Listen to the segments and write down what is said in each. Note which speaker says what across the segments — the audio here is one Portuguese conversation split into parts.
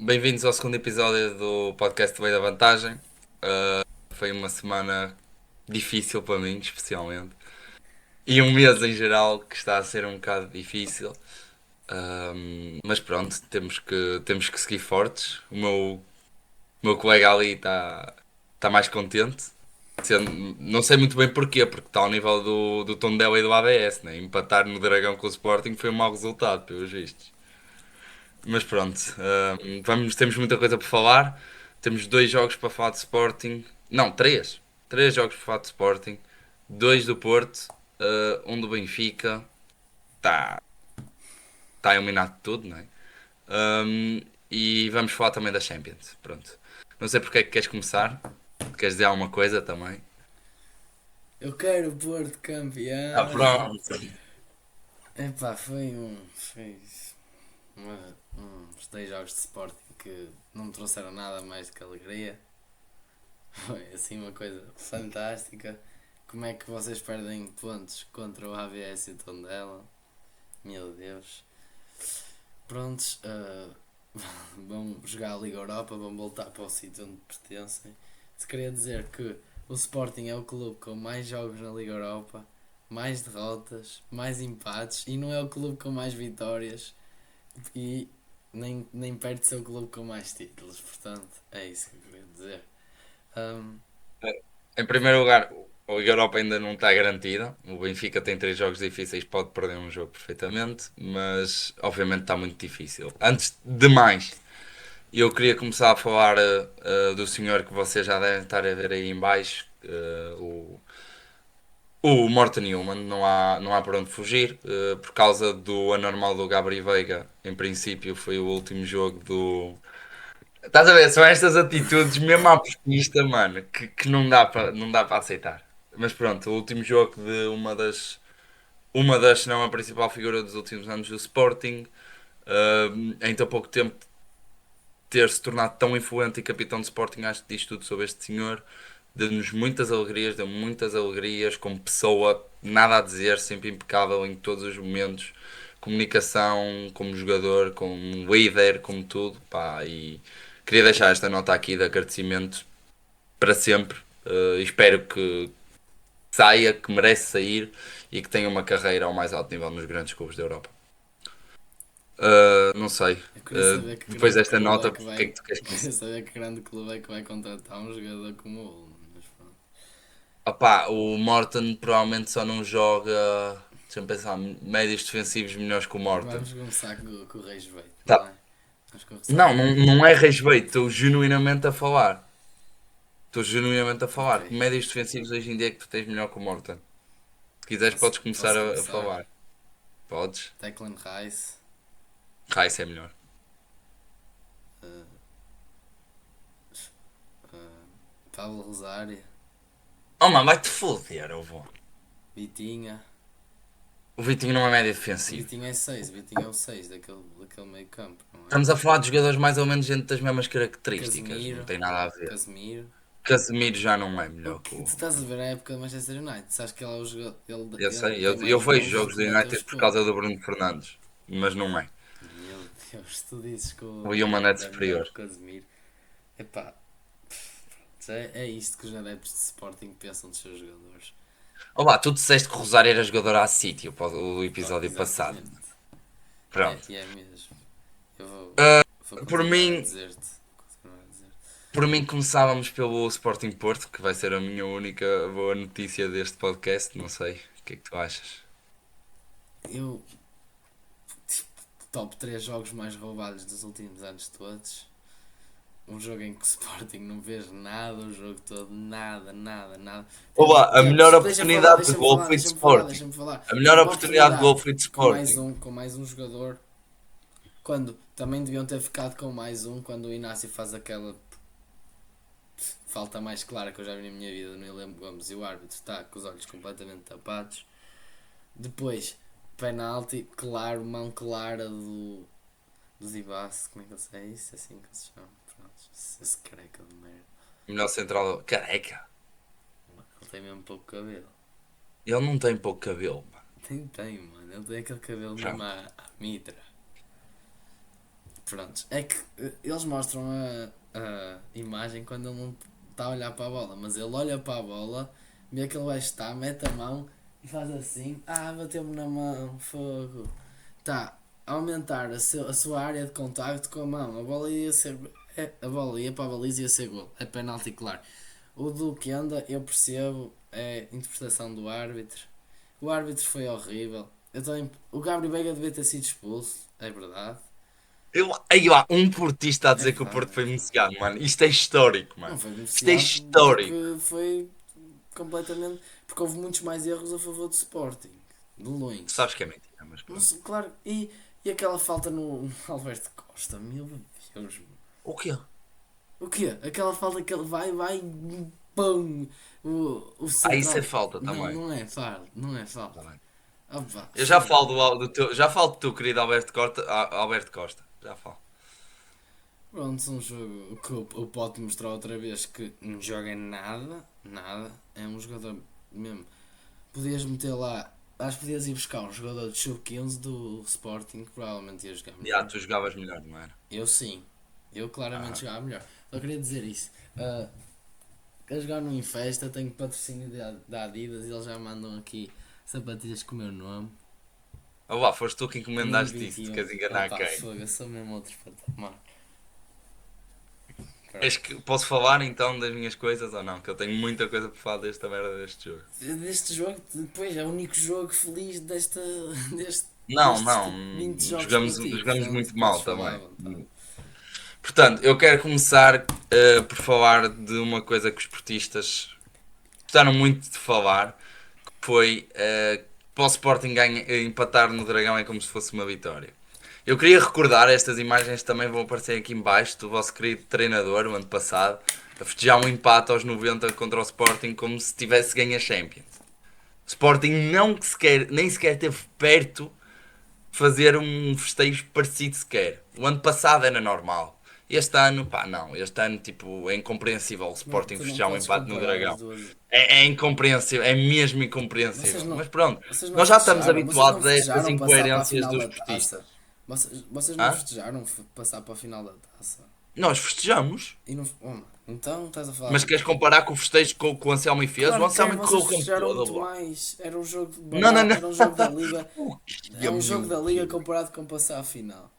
Speaker 1: Bem-vindos ao segundo episódio do podcast Veio da Vantagem. Foi uma semana difícil para mim, especialmente. E um mês em geral que está a ser um bocado difícil. Mas pronto, temos que seguir fortes. O meu colega ali está mais contente. Não sei muito bem porquê, porque está ao nível do Tondela e do ABS, né? Empatar no Dragão com o Sporting foi um mau resultado, pelos vistos. Mas pronto, temos muita coisa para falar. Temos dois jogos para falar de Sporting. Não, três. Três jogos para falar de Sporting. Dois do Porto, um do Benfica. Está tá eliminado de tudo, não é? E vamos falar também da Champions. Pronto. Não sei porque é que queres começar. Queres dizer alguma coisa também?
Speaker 2: Eu quero Porto
Speaker 1: Ah,
Speaker 2: campeão.
Speaker 1: pronto.
Speaker 2: Epá, uns 10 jogos de Sporting que não me trouxeram nada mais do que alegria. Foi assim uma coisa fantástica. Como é que vocês perdem pontos contra o AVS e o Tondela? Meu Deus. Prontos, vão jogar a Liga Europa, vão voltar para o sítio onde pertencem. Se queria dizer que o Sporting é o clube com mais jogos na Liga Europa, mais derrotas, mais empates e não é o clube com mais vitórias e nem perto de ser o clube com mais títulos. Portanto, é isso que eu queria dizer. Um,
Speaker 1: Em primeiro lugar, a Liga Europa ainda não está garantida. O Benfica tem três jogos difíceis, pode perder um jogo perfeitamente, mas obviamente está muito difícil. Antes de mais, eu queria começar a falar do senhor que vocês já devem estar a ver aí em baixo, o Morten Newman. Não há por onde fugir, por causa do anormal do Gabri Veiga. Em princípio, foi o último jogo do. Estás a ver? São estas atitudes, mesmo à portista, mano, que não dá para aceitar. Mas pronto, o último jogo de se não a principal figura dos últimos anos do Sporting, em tão pouco tempo ter se tornado tão influente e capitão de Sporting, acho que diz tudo sobre este senhor. Deu-nos muitas alegrias, deu muitas alegrias, como pessoa, nada a dizer, sempre impecável em todos os momentos. Comunicação, como jogador, como líder, como tudo. Pá, e queria deixar esta nota aqui de agradecimento para sempre. Espero que saia, que merece sair e que tenha uma carreira ao mais alto nível nos grandes clubes da Europa. Não sei.
Speaker 2: eu queria saber que
Speaker 1: Depois
Speaker 2: grande
Speaker 1: desta
Speaker 2: clube é
Speaker 1: nota, o
Speaker 2: que
Speaker 1: que é
Speaker 2: vai.
Speaker 1: que tu queres
Speaker 2: Queria
Speaker 1: começar?
Speaker 2: saber que grande clube é que vai contratar um jogador como o Ulman, mas pronto.
Speaker 1: Opá, o Morton provavelmente só não joga. Deixa-me pensar, médios defensivos melhores que o Morton.
Speaker 2: Vamos começar com o Reis Veito, não
Speaker 1: Tá.
Speaker 2: é? Vamos começar
Speaker 1: Não,
Speaker 2: por
Speaker 1: não,
Speaker 2: aí.
Speaker 1: não é respeito, estou genuinamente a falar. Estou genuinamente a
Speaker 2: Ok,
Speaker 1: falar. Que médios defensivos hoje em dia é que tu tens melhor que o Morton? Se quiseres,
Speaker 2: posso,
Speaker 1: podes começar
Speaker 2: posso
Speaker 1: a
Speaker 2: começar?
Speaker 1: falar. Podes.
Speaker 2: Declan Rice,
Speaker 1: Rice é melhor.
Speaker 2: uh, uh, Pablo Rosário,
Speaker 1: Oh, mano, vai-te foder, eu vou.
Speaker 2: Vitinha.
Speaker 1: O Vitinho não é médio
Speaker 2: O
Speaker 1: defensivo.
Speaker 2: Vitinho é 6, o Vitinho é o 6 daquele meio campo, não é?
Speaker 1: Estamos a falar de jogadores mais ou menos dentro das mesmas características. Não
Speaker 2: Casemiro,
Speaker 1: tem nada a ver.
Speaker 2: Casemiro.
Speaker 1: Casemiro já não é
Speaker 2: O
Speaker 1: melhor que
Speaker 2: que tu
Speaker 1: o.
Speaker 2: estás a ver a época do Manchester United? Sabes que ele, é o jogador,
Speaker 1: Eu
Speaker 2: ele
Speaker 1: sei,
Speaker 2: tem
Speaker 1: eu
Speaker 2: mais
Speaker 1: vejo
Speaker 2: gols do
Speaker 1: jogos
Speaker 2: que
Speaker 1: do
Speaker 2: mete os
Speaker 1: United por causa
Speaker 2: pontos.
Speaker 1: do Bruno Fernandes, mas não é.
Speaker 2: Meu Deus, tu dizes que
Speaker 1: O
Speaker 2: o
Speaker 1: Human é
Speaker 2: United é melhor
Speaker 1: superior.
Speaker 2: que o Casemiro. Epá, é isto que os adeptos de Sporting pensam dos seus jogadores.
Speaker 1: Olá, tu disseste que o Rosário era jogador à Sítio para o
Speaker 2: Oh,
Speaker 1: episódio passado.
Speaker 2: exatamente.
Speaker 1: Pronto.
Speaker 2: E é mesmo. Eu vou
Speaker 1: Por
Speaker 2: continuar a
Speaker 1: mim,
Speaker 2: dizer-te. Vou continuar a dizer-te.
Speaker 1: por mim começávamos pelo Sporting Porto, que vai ser a minha única boa notícia deste podcast. Não sei, o que é que tu achas?
Speaker 2: Eu, top 3 jogos mais roubados dos últimos anos todos. Um jogo em que o Sporting não vês nada, o jogo todo, nada, nada, nada.
Speaker 1: Olá, a melhor
Speaker 2: Deixa-me falar,
Speaker 1: oportunidade de
Speaker 2: deixa-me
Speaker 1: gol
Speaker 2: falar,
Speaker 1: foi de
Speaker 2: deixa-me falar,
Speaker 1: Sporting.
Speaker 2: deixa-me falar.
Speaker 1: A melhor
Speaker 2: Houve uma
Speaker 1: oportunidade de gol
Speaker 2: oportunidade
Speaker 1: foi de Sporting.
Speaker 2: com mais um jogador, quando também deviam ter ficado com mais um, quando o Inácio faz aquela falta mais clara que eu já vi na minha vida no Ilemo Gomes e o árbitro está com os olhos completamente tapados. Depois, penalti, claro, mão clara do Zibas, como é que ele se é isso? É assim que se chama. Pronto, esse careca de merda.
Speaker 1: Melhor central. Careca.
Speaker 2: Ele tem mesmo pouco cabelo.
Speaker 1: Ele não tem pouco cabelo, mano.
Speaker 2: Tem, mano. Ele tem aquele cabelo mesmo
Speaker 1: Pronto.
Speaker 2: à mitra. Prontos. É que eles mostram a imagem quando ele não está a olhar para a bola, mas ele olha para a bola, vê que ele vai estar, mete a mão e faz assim, bateu-me na mão, fogo. Tá a aumentar a sua área de contacto com a mão, a bola ia ser. A bola ia para a baliza e ia ser gol. É penalti, claro. O do Kenda, eu percebo, é interpretação do árbitro. O árbitro foi horrível. O Gabriel Veiga devia ter sido expulso, é verdade.
Speaker 1: Aí lá, um portista a
Speaker 2: É
Speaker 1: dizer que o
Speaker 2: verdade,
Speaker 1: Porto
Speaker 2: é
Speaker 1: foi
Speaker 2: verdade.
Speaker 1: beneficiado, mano. Isto é histórico,
Speaker 2: Não
Speaker 1: mano.
Speaker 2: foi
Speaker 1: Isto é
Speaker 2: beneficiado
Speaker 1: histórico.
Speaker 2: porque foi completamente. Porque houve muitos mais erros a favor do Sporting. De longe.
Speaker 1: Tu sabes que é mentira, mas
Speaker 2: Não
Speaker 1: pronto.
Speaker 2: sei, claro. E aquela falta no Alberto Costa, meu Deus.
Speaker 1: O quê?
Speaker 2: O quê? Aquela falta que ele vai, pum! O
Speaker 1: Isso é
Speaker 2: central.
Speaker 1: falta
Speaker 2: Não,
Speaker 1: também.
Speaker 2: não é falta. Não é falta.
Speaker 1: Tá bem.
Speaker 2: Opa,
Speaker 1: Eu já
Speaker 2: fogo.
Speaker 1: falo do teu, já falo do teu querido Alberto Costa, Alberto Costa. Já falo.
Speaker 2: Pronto, um jogo que o Pote mostrou outra vez que não joga nada. Nada. É um jogador mesmo. Podias meter lá. Acho que podias ir buscar um jogador de sub-15 do Sporting que provavelmente ia jogar
Speaker 1: Já,
Speaker 2: melhor.
Speaker 1: tu jogavas melhor, não era?
Speaker 2: Eu sim. Eu claramente
Speaker 1: Ah.
Speaker 2: jogava melhor. Só queria dizer isso. A jogar no Infesta, tenho patrocínio da Adidas e eles já mandam aqui sapatilhas com o meu nome.
Speaker 1: Oh, vá, foste tu que encomendaste isso, tu
Speaker 2: M21.
Speaker 1: queres enganar
Speaker 2: Opa,
Speaker 1: quem?
Speaker 2: fogo, eu sou mesmo outro patamar.
Speaker 1: És
Speaker 2: Pronto.
Speaker 1: que, posso falar então das minhas coisas ou não? Que eu tenho muita coisa para falar desta merda deste jogo.
Speaker 2: Deste jogo, depois é o único jogo feliz deste,
Speaker 1: Não,
Speaker 2: destes
Speaker 1: não,
Speaker 2: tipo, 20 jogos positivos.
Speaker 1: jogamos
Speaker 2: Portanto,
Speaker 1: muito
Speaker 2: podes
Speaker 1: mal
Speaker 2: falar à
Speaker 1: também.
Speaker 2: vontade.
Speaker 1: Portanto, eu quero começar por falar de uma coisa que os portistas gostaram muito de falar, que foi para o Sporting empatar no Dragão é como se fosse uma vitória. Eu queria recordar, estas imagens também vão aparecer aqui em baixo, do vosso querido treinador, o ano passado, a festejar um empate aos 90 contra o Sporting como se tivesse ganho a Champions. O Sporting nem sequer esteve perto de fazer um festejo parecido sequer. O ano passado era normal. Este ano, pá, não. Este ano, tipo, é incompreensível o
Speaker 2: Não,
Speaker 1: Sporting
Speaker 2: tu não
Speaker 1: festejar um
Speaker 2: podes
Speaker 1: empate no
Speaker 2: comparar as
Speaker 1: Dragão.
Speaker 2: duas.
Speaker 1: É incompreensível, é mesmo
Speaker 2: Vocês
Speaker 1: incompreensível.
Speaker 2: não,
Speaker 1: Mas pronto,
Speaker 2: vocês não
Speaker 1: nós já estamos
Speaker 2: festejaram, vocês não
Speaker 1: habituados a estas
Speaker 2: festejaram passar para a
Speaker 1: incoerências
Speaker 2: final
Speaker 1: dos
Speaker 2: da taça.
Speaker 1: portistas.
Speaker 2: Vocês não
Speaker 1: Hã?
Speaker 2: festejaram passar para a final da taça.
Speaker 1: Nós festejamos.
Speaker 2: E não, então estás a falar
Speaker 1: Mas
Speaker 2: do
Speaker 1: queres
Speaker 2: quê?
Speaker 1: comparar com o festejo que o Anselmo fez? O
Speaker 2: Claro que é,
Speaker 1: Anselmo correu
Speaker 2: vocês
Speaker 1: o campo
Speaker 2: festejaram
Speaker 1: todo,
Speaker 2: muito
Speaker 1: bó.
Speaker 2: mais. Era um jogo de
Speaker 1: Não, não,
Speaker 2: barato,
Speaker 1: não.
Speaker 2: era um jogo da Liga.
Speaker 1: O quê,
Speaker 2: É um jogo
Speaker 1: meu
Speaker 2: da Liga
Speaker 1: Deus?
Speaker 2: comparado com passar a final.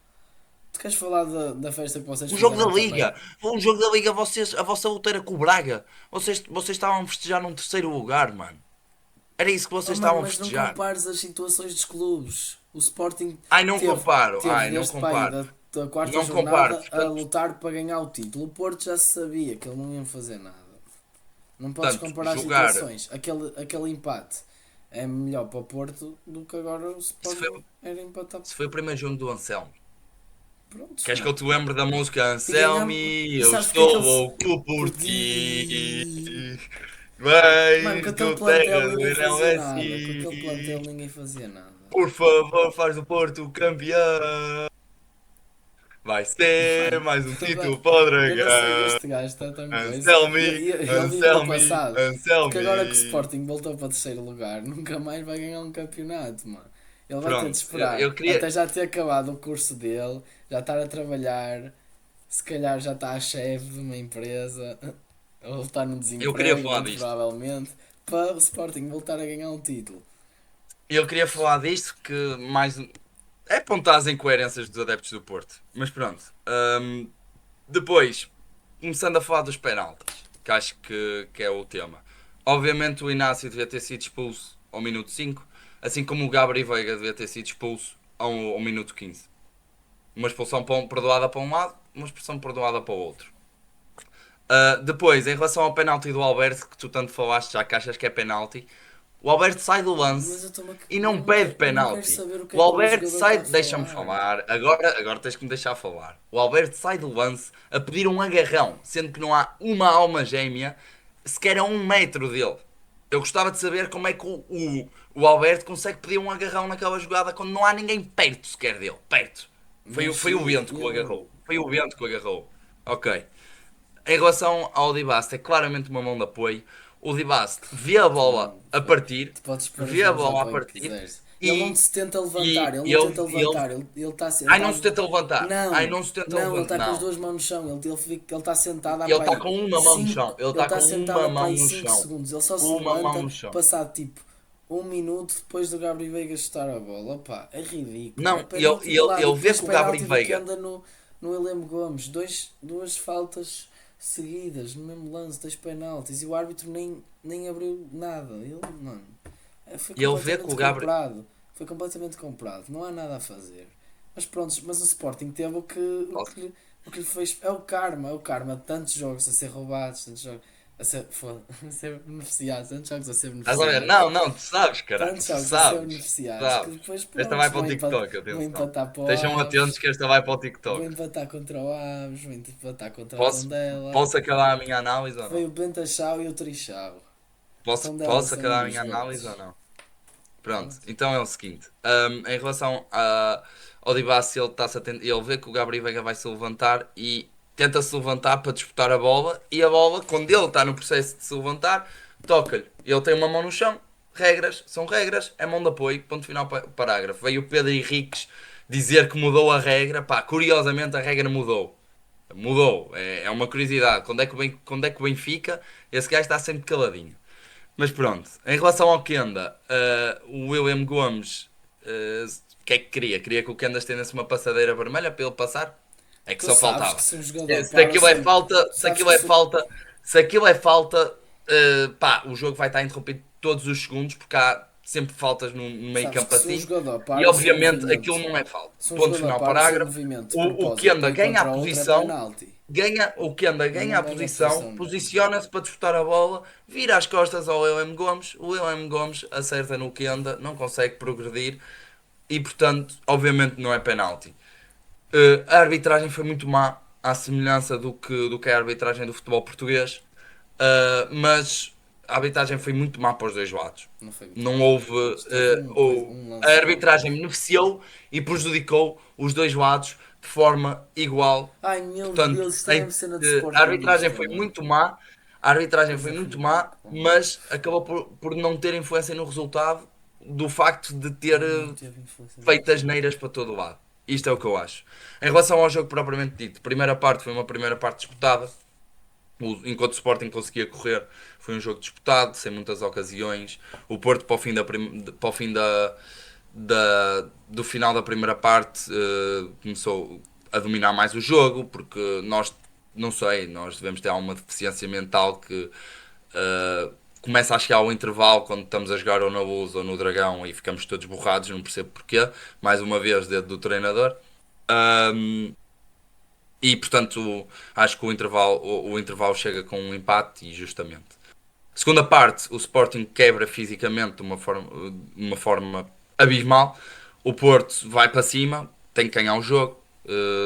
Speaker 2: Tu queres falar da festa que vocês
Speaker 1: Um jogo da
Speaker 2: fizeram também?
Speaker 1: Liga. Foi um jogo da Liga, vocês, a vossa luta era com o Braga. Vocês estavam a festejar num terceiro lugar, mano. Era isso que
Speaker 2: Oh
Speaker 1: vocês
Speaker 2: mano,
Speaker 1: estavam a
Speaker 2: mas não
Speaker 1: festejar.
Speaker 2: compares as situações dos clubes. O Sporting
Speaker 1: Ai, não
Speaker 2: teve,
Speaker 1: comparo.
Speaker 2: teve
Speaker 1: Ai, não
Speaker 2: desde para aí
Speaker 1: comparo.
Speaker 2: da quarta
Speaker 1: Não comparo.
Speaker 2: jornada a
Speaker 1: Portanto,
Speaker 2: lutar para ganhar o título. O Porto já se sabia que ele não ia fazer nada. Não podes
Speaker 1: portanto,
Speaker 2: comparar as
Speaker 1: jogar.
Speaker 2: situações. Aquele empate é melhor para o Porto do que agora o
Speaker 1: Isso
Speaker 2: Sporting
Speaker 1: foi,
Speaker 2: era empatar.
Speaker 1: isso foi o primeiro jogo do Anselmo.
Speaker 2: Pronto,
Speaker 1: Queres que eu
Speaker 2: mano.
Speaker 1: te lembre da música
Speaker 2: E ganhamos.
Speaker 1: Anselmi?
Speaker 2: E
Speaker 1: Eu
Speaker 2: sabes porque é que
Speaker 1: estou
Speaker 2: eles.
Speaker 1: louco por
Speaker 2: Por
Speaker 1: ti.
Speaker 2: ti.
Speaker 1: Vem,
Speaker 2: Mano, com aquele
Speaker 1: tu terra
Speaker 2: plantel
Speaker 1: do
Speaker 2: ninguém
Speaker 1: Irão
Speaker 2: fazia
Speaker 1: é
Speaker 2: nada. Com aquele plantel
Speaker 1: assim.
Speaker 2: ninguém fazia nada.
Speaker 1: Por favor, faz do Porto campeão. Vai ser
Speaker 2: Mano,
Speaker 1: mais um
Speaker 2: bem,
Speaker 1: título para o
Speaker 2: eu não sei,
Speaker 1: Dragão.
Speaker 2: este gajo está tão coisa.
Speaker 1: Anselmi,
Speaker 2: Ele vive no
Speaker 1: Anselmi,
Speaker 2: passado. Porque agora que o
Speaker 1: Anselmi.
Speaker 2: Sporting voltou para terceiro lugar, nunca mais vai ganhar um campeonato, mano. Ele vai ter de
Speaker 1: Pronto,
Speaker 2: esperar
Speaker 1: eu queria,
Speaker 2: até já ter acabado o curso dele, já estar a trabalhar, se calhar já está a chefe de uma empresa, ou está no
Speaker 1: eu queria
Speaker 2: desemprego,
Speaker 1: falar
Speaker 2: muito
Speaker 1: disto.
Speaker 2: provavelmente, para o Sporting voltar a ganhar um título.
Speaker 1: Eu queria falar disto que mais. É apontar as incoerências dos adeptos do Porto. Mas pronto. Depois, começando a falar dos penaltis, que acho que é o tema. Obviamente o Inácio devia ter sido expulso ao minuto 5, assim como o Gabriel Veiga devia ter sido expulso ao minuto 15. Uma expulsão perdoada para um lado, uma expulsão perdoada para o outro. Depois, em relação ao penalti do Alberto, que tu tanto falaste, já que achas que é penalti, o Alberto sai do
Speaker 2: Mas
Speaker 1: lance
Speaker 2: eu, estou
Speaker 1: e
Speaker 2: eu,
Speaker 1: não
Speaker 2: não
Speaker 1: pede
Speaker 2: quero, eu não quero
Speaker 1: penalti.
Speaker 2: saber o que
Speaker 1: O
Speaker 2: é que o
Speaker 1: Alberto
Speaker 2: jogador está
Speaker 1: sai,
Speaker 2: a
Speaker 1: deixa-me
Speaker 2: falar.
Speaker 1: falar, agora tens que me deixar falar. O Alberto sai do lance a pedir um agarrão, sendo que não há uma alma gêmea sequer a 1 metro dele. Eu gostava de saber como é que o Alberto consegue pedir um agarrão naquela jogada quando não há ninguém perto sequer dele. Perto.
Speaker 2: Mas
Speaker 1: Foi o
Speaker 2: sim,
Speaker 1: vento que o agarrou. Foi o vento que o agarrou. Ok. Em relação ao Dibast, é claramente uma mão de apoio. O Dibast vê a bola
Speaker 2: Mano,
Speaker 1: a partir,
Speaker 2: tu podes pôr os
Speaker 1: vê a
Speaker 2: mãos de
Speaker 1: bola a
Speaker 2: apoio que
Speaker 1: partir,
Speaker 2: quiseres. Ele não
Speaker 1: e,
Speaker 2: se tenta
Speaker 1: e
Speaker 2: levantar, ele não tenta
Speaker 1: ele,
Speaker 2: levantar, ele está ele
Speaker 1: ai,
Speaker 2: tá,
Speaker 1: não se tenta levantar, ai,
Speaker 2: não,
Speaker 1: não se tenta
Speaker 2: não, ele
Speaker 1: levantar,
Speaker 2: está com as
Speaker 1: não.
Speaker 2: duas mãos no chão, ele está sentado há
Speaker 1: Ele
Speaker 2: para
Speaker 1: está
Speaker 2: aí
Speaker 1: com uma mão no
Speaker 2: 5
Speaker 1: chão, ele
Speaker 2: ele
Speaker 1: está
Speaker 2: está
Speaker 1: com
Speaker 2: sentado
Speaker 1: uma
Speaker 2: há para
Speaker 1: mão
Speaker 2: aí
Speaker 1: no
Speaker 2: 5
Speaker 1: chão,
Speaker 2: segundos, ele só se
Speaker 1: uma mão
Speaker 2: levanta
Speaker 1: no chão.
Speaker 2: passado tipo 1 minuto depois do Gabriel Veiga chutar a bola. Opa, é ridículo, é
Speaker 1: Não, ele,
Speaker 2: penalti
Speaker 1: ele,
Speaker 2: claro, e
Speaker 1: ele vê
Speaker 2: depois
Speaker 1: que o Gabriel
Speaker 2: penalti do que
Speaker 1: Veiga,
Speaker 2: anda no William Gomes, duas faltas seguidas no mesmo lance, 2 penaltis, e o árbitro nem abriu nada, ele, mano, foi
Speaker 1: ele vê que
Speaker 2: completamente
Speaker 1: o Gabriel,
Speaker 2: comprado. Foi completamente comprado. Não há nada a fazer. Mas pronto, mas o Sporting teve o que lhe fez. É o karma, é o karma. Tantos jogos a ser roubados, tantos jogos a ser beneficiados, tantos jogos a ser
Speaker 1: estás a ver?
Speaker 2: beneficiados,
Speaker 1: Não, não, tu sabes, caralho,
Speaker 2: tantos
Speaker 1: tu
Speaker 2: jogos a ser
Speaker 1: sabes,
Speaker 2: beneficiados que
Speaker 1: sabes.
Speaker 2: depois
Speaker 1: Esta
Speaker 2: pronto,
Speaker 1: vai para o TikTok,
Speaker 2: vão
Speaker 1: atenção.
Speaker 2: empatar para o
Speaker 1: Estejam atentos
Speaker 2: Aves,
Speaker 1: que esta vai para o
Speaker 2: vão
Speaker 1: TikTok.
Speaker 2: empatar contra o Aves, vão empatar contra o
Speaker 1: Posso,
Speaker 2: Tondela.
Speaker 1: posso acabar a minha análise ou
Speaker 2: Foi
Speaker 1: não?
Speaker 2: o Bentachau e o Trichau. O Tondela
Speaker 1: Posso
Speaker 2: saiu
Speaker 1: acabar a
Speaker 2: dos
Speaker 1: minha análise ou
Speaker 2: golos.
Speaker 1: não? Pronto,
Speaker 2: Pronto.
Speaker 1: então é o seguinte: em relação ao Dibassi, ele vê que o Gabriel Veiga vai se levantar e tenta se levantar para disputar a bola. E a bola, quando ele está no processo de se levantar, toca-lhe. Ele tem uma mão no chão, regras, são regras, é mão de apoio, ponto final, parágrafo. Veio o Pedro Henriques dizer que mudou a regra, pá, curiosamente a regra mudou. Mudou, é uma curiosidade. Quando é que o Benfica, esse gajo está sempre caladinho. Mas pronto, em relação ao Kenda, o William Gomes, o que é que queria? Queria que o Kenda estendesse uma passadeira vermelha para ele passar? É que
Speaker 2: Tu
Speaker 1: só
Speaker 2: sabes que
Speaker 1: faltava.
Speaker 2: se um jogador
Speaker 1: Se
Speaker 2: para
Speaker 1: aquilo é
Speaker 2: sempre.
Speaker 1: falta,
Speaker 2: Tu
Speaker 1: se
Speaker 2: sabes
Speaker 1: aquilo
Speaker 2: que
Speaker 1: é
Speaker 2: se.
Speaker 1: falta, se aquilo é falta, pá, o jogo vai estar interrompido todos os segundos porque há sempre faltas no meio
Speaker 2: Sabes que
Speaker 1: campo
Speaker 2: se um
Speaker 1: assim
Speaker 2: jogador
Speaker 1: e
Speaker 2: para o seu
Speaker 1: obviamente aquilo
Speaker 2: movimento.
Speaker 1: não é falta.
Speaker 2: Se um
Speaker 1: Ponto
Speaker 2: jogador
Speaker 1: final,
Speaker 2: para o seu
Speaker 1: parágrafo.
Speaker 2: movimento de
Speaker 1: O
Speaker 2: propósito
Speaker 1: Kenda
Speaker 2: para ir
Speaker 1: ganha a
Speaker 2: contra outro é
Speaker 1: posição,
Speaker 2: penalti.
Speaker 1: o Kenda
Speaker 2: Mas
Speaker 1: ganha
Speaker 2: não
Speaker 1: a
Speaker 2: ganha a
Speaker 1: posição,
Speaker 2: posição dele.
Speaker 1: posiciona-se para disputar a bola, vira as costas ao William Gomes, o William Gomes acerta no Kenda, não consegue progredir e portanto, obviamente não é penalti. A arbitragem foi muito má, à semelhança do que é a arbitragem do futebol português, mas a arbitragem foi muito má para os dois lados.
Speaker 2: Não foi muito
Speaker 1: Não
Speaker 2: bom.
Speaker 1: houve.
Speaker 2: Esteve um
Speaker 1: A
Speaker 2: lance mau.
Speaker 1: arbitragem beneficiou e prejudicou os dois lados de forma igual.
Speaker 2: Ai meu
Speaker 1: Portanto,
Speaker 2: Deus, isto é mesmo cena de
Speaker 1: a arbitragem
Speaker 2: sportinguista,
Speaker 1: foi
Speaker 2: mano.
Speaker 1: muito má, a arbitragem
Speaker 2: Coisa
Speaker 1: foi muito má,
Speaker 2: ridícula.
Speaker 1: mas acabou por não ter influência no resultado do facto de ter
Speaker 2: Não teve influência no
Speaker 1: feito
Speaker 2: resultado.
Speaker 1: asneiras para todo o lado. Isto é o que eu acho. Em relação ao jogo propriamente dito, primeira parte foi uma primeira parte disputada. Enquanto o Sporting conseguia correr, foi um jogo disputado, sem muitas ocasiões. O Porto, para o fim, para o fim do final da primeira parte, começou a dominar mais o jogo, porque nós, não sei, nós devemos ter alguma deficiência mental que começa a chegar ao intervalo quando estamos a jogar ou na Luz ou no Dragão e ficamos todos borrados, não percebo porquê. Mais uma vez, dedo do treinador. Ahm, e portanto, acho que o intervalo chega com um empate e justamente. Segunda parte, o Sporting quebra fisicamente de uma forma abismal. O Porto vai para cima, tem que ganhar o jogo,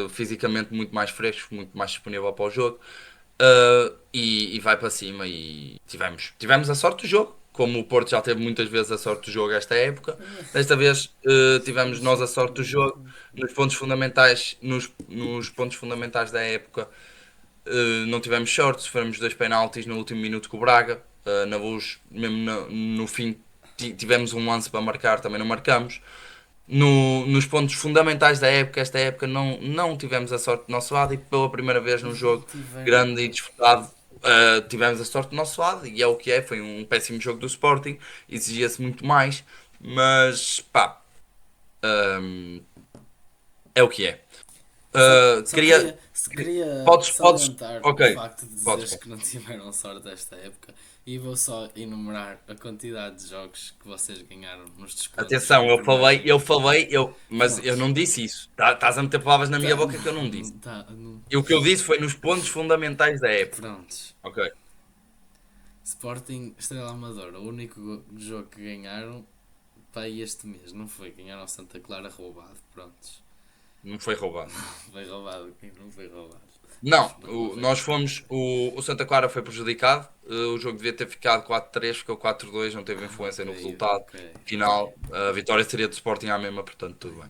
Speaker 1: fisicamente muito mais fresco, muito mais disponível para o jogo. E vai para cima e tivemos a sorte do jogo. Como o Porto já teve muitas vezes a sorte do jogo esta época, desta vez tivemos
Speaker 2: Tivemos
Speaker 1: nós a
Speaker 2: sorte
Speaker 1: sorte do
Speaker 2: também,
Speaker 1: jogo
Speaker 2: pois.
Speaker 1: nos pontos fundamentais da época. Não tivemos sorte, sofremos 2 penaltis no último minuto com o Braga. Na Luz, mesmo no fim, tivemos um lance para marcar, também não marcamos. Nos pontos fundamentais da época, esta época, não tivemos a sorte do nosso lado e pela primeira vez num
Speaker 2: Não
Speaker 1: jogo
Speaker 2: tiveram,
Speaker 1: grande e
Speaker 2: pois.
Speaker 1: disputado, tivemos a sorte do nosso lado e é o que é. Foi um péssimo jogo do Sporting, exigia-se muito mais, mas pá, hum, é o que é.
Speaker 2: Só,
Speaker 1: Uh,
Speaker 2: só
Speaker 1: queria.
Speaker 2: queria
Speaker 1: Podes.
Speaker 2: salientar o
Speaker 1: Ok,
Speaker 2: facto de
Speaker 1: podes.
Speaker 2: dizeres que não tiveram sorte esta época e vou só enumerar a quantidade de jogos que vocês ganharam nos descontos
Speaker 1: Atenção,
Speaker 2: no
Speaker 1: eu
Speaker 2: primeiro
Speaker 1: falei, eu
Speaker 2: jogo.
Speaker 1: falei, mas eu
Speaker 2: Prontos.
Speaker 1: não disse isso. Estás a meter palavras na minha
Speaker 2: Tá,
Speaker 1: boca que eu não disse.
Speaker 2: não, tá, não,
Speaker 1: E o que eu disse foi nos pontos fundamentais da época.
Speaker 2: prontos.
Speaker 1: Ok.
Speaker 2: Sporting Estrela Amadora, o único jogo que ganharam para este mês, não foi? Ganharam ao Santa Clara roubado, prontos.
Speaker 1: Não foi roubado.
Speaker 2: Foi roubado, quem não foi roubado?
Speaker 1: Não,
Speaker 2: Não foi
Speaker 1: nós
Speaker 2: roubado.
Speaker 1: fomos. O Santa Clara foi prejudicado. O jogo devia ter ficado 4-3, ficou 4-2, não teve influência no
Speaker 2: Ok,
Speaker 1: resultado.
Speaker 2: ok.
Speaker 1: Final, a vitória seria do Sporting à mesma, portanto, tudo bem.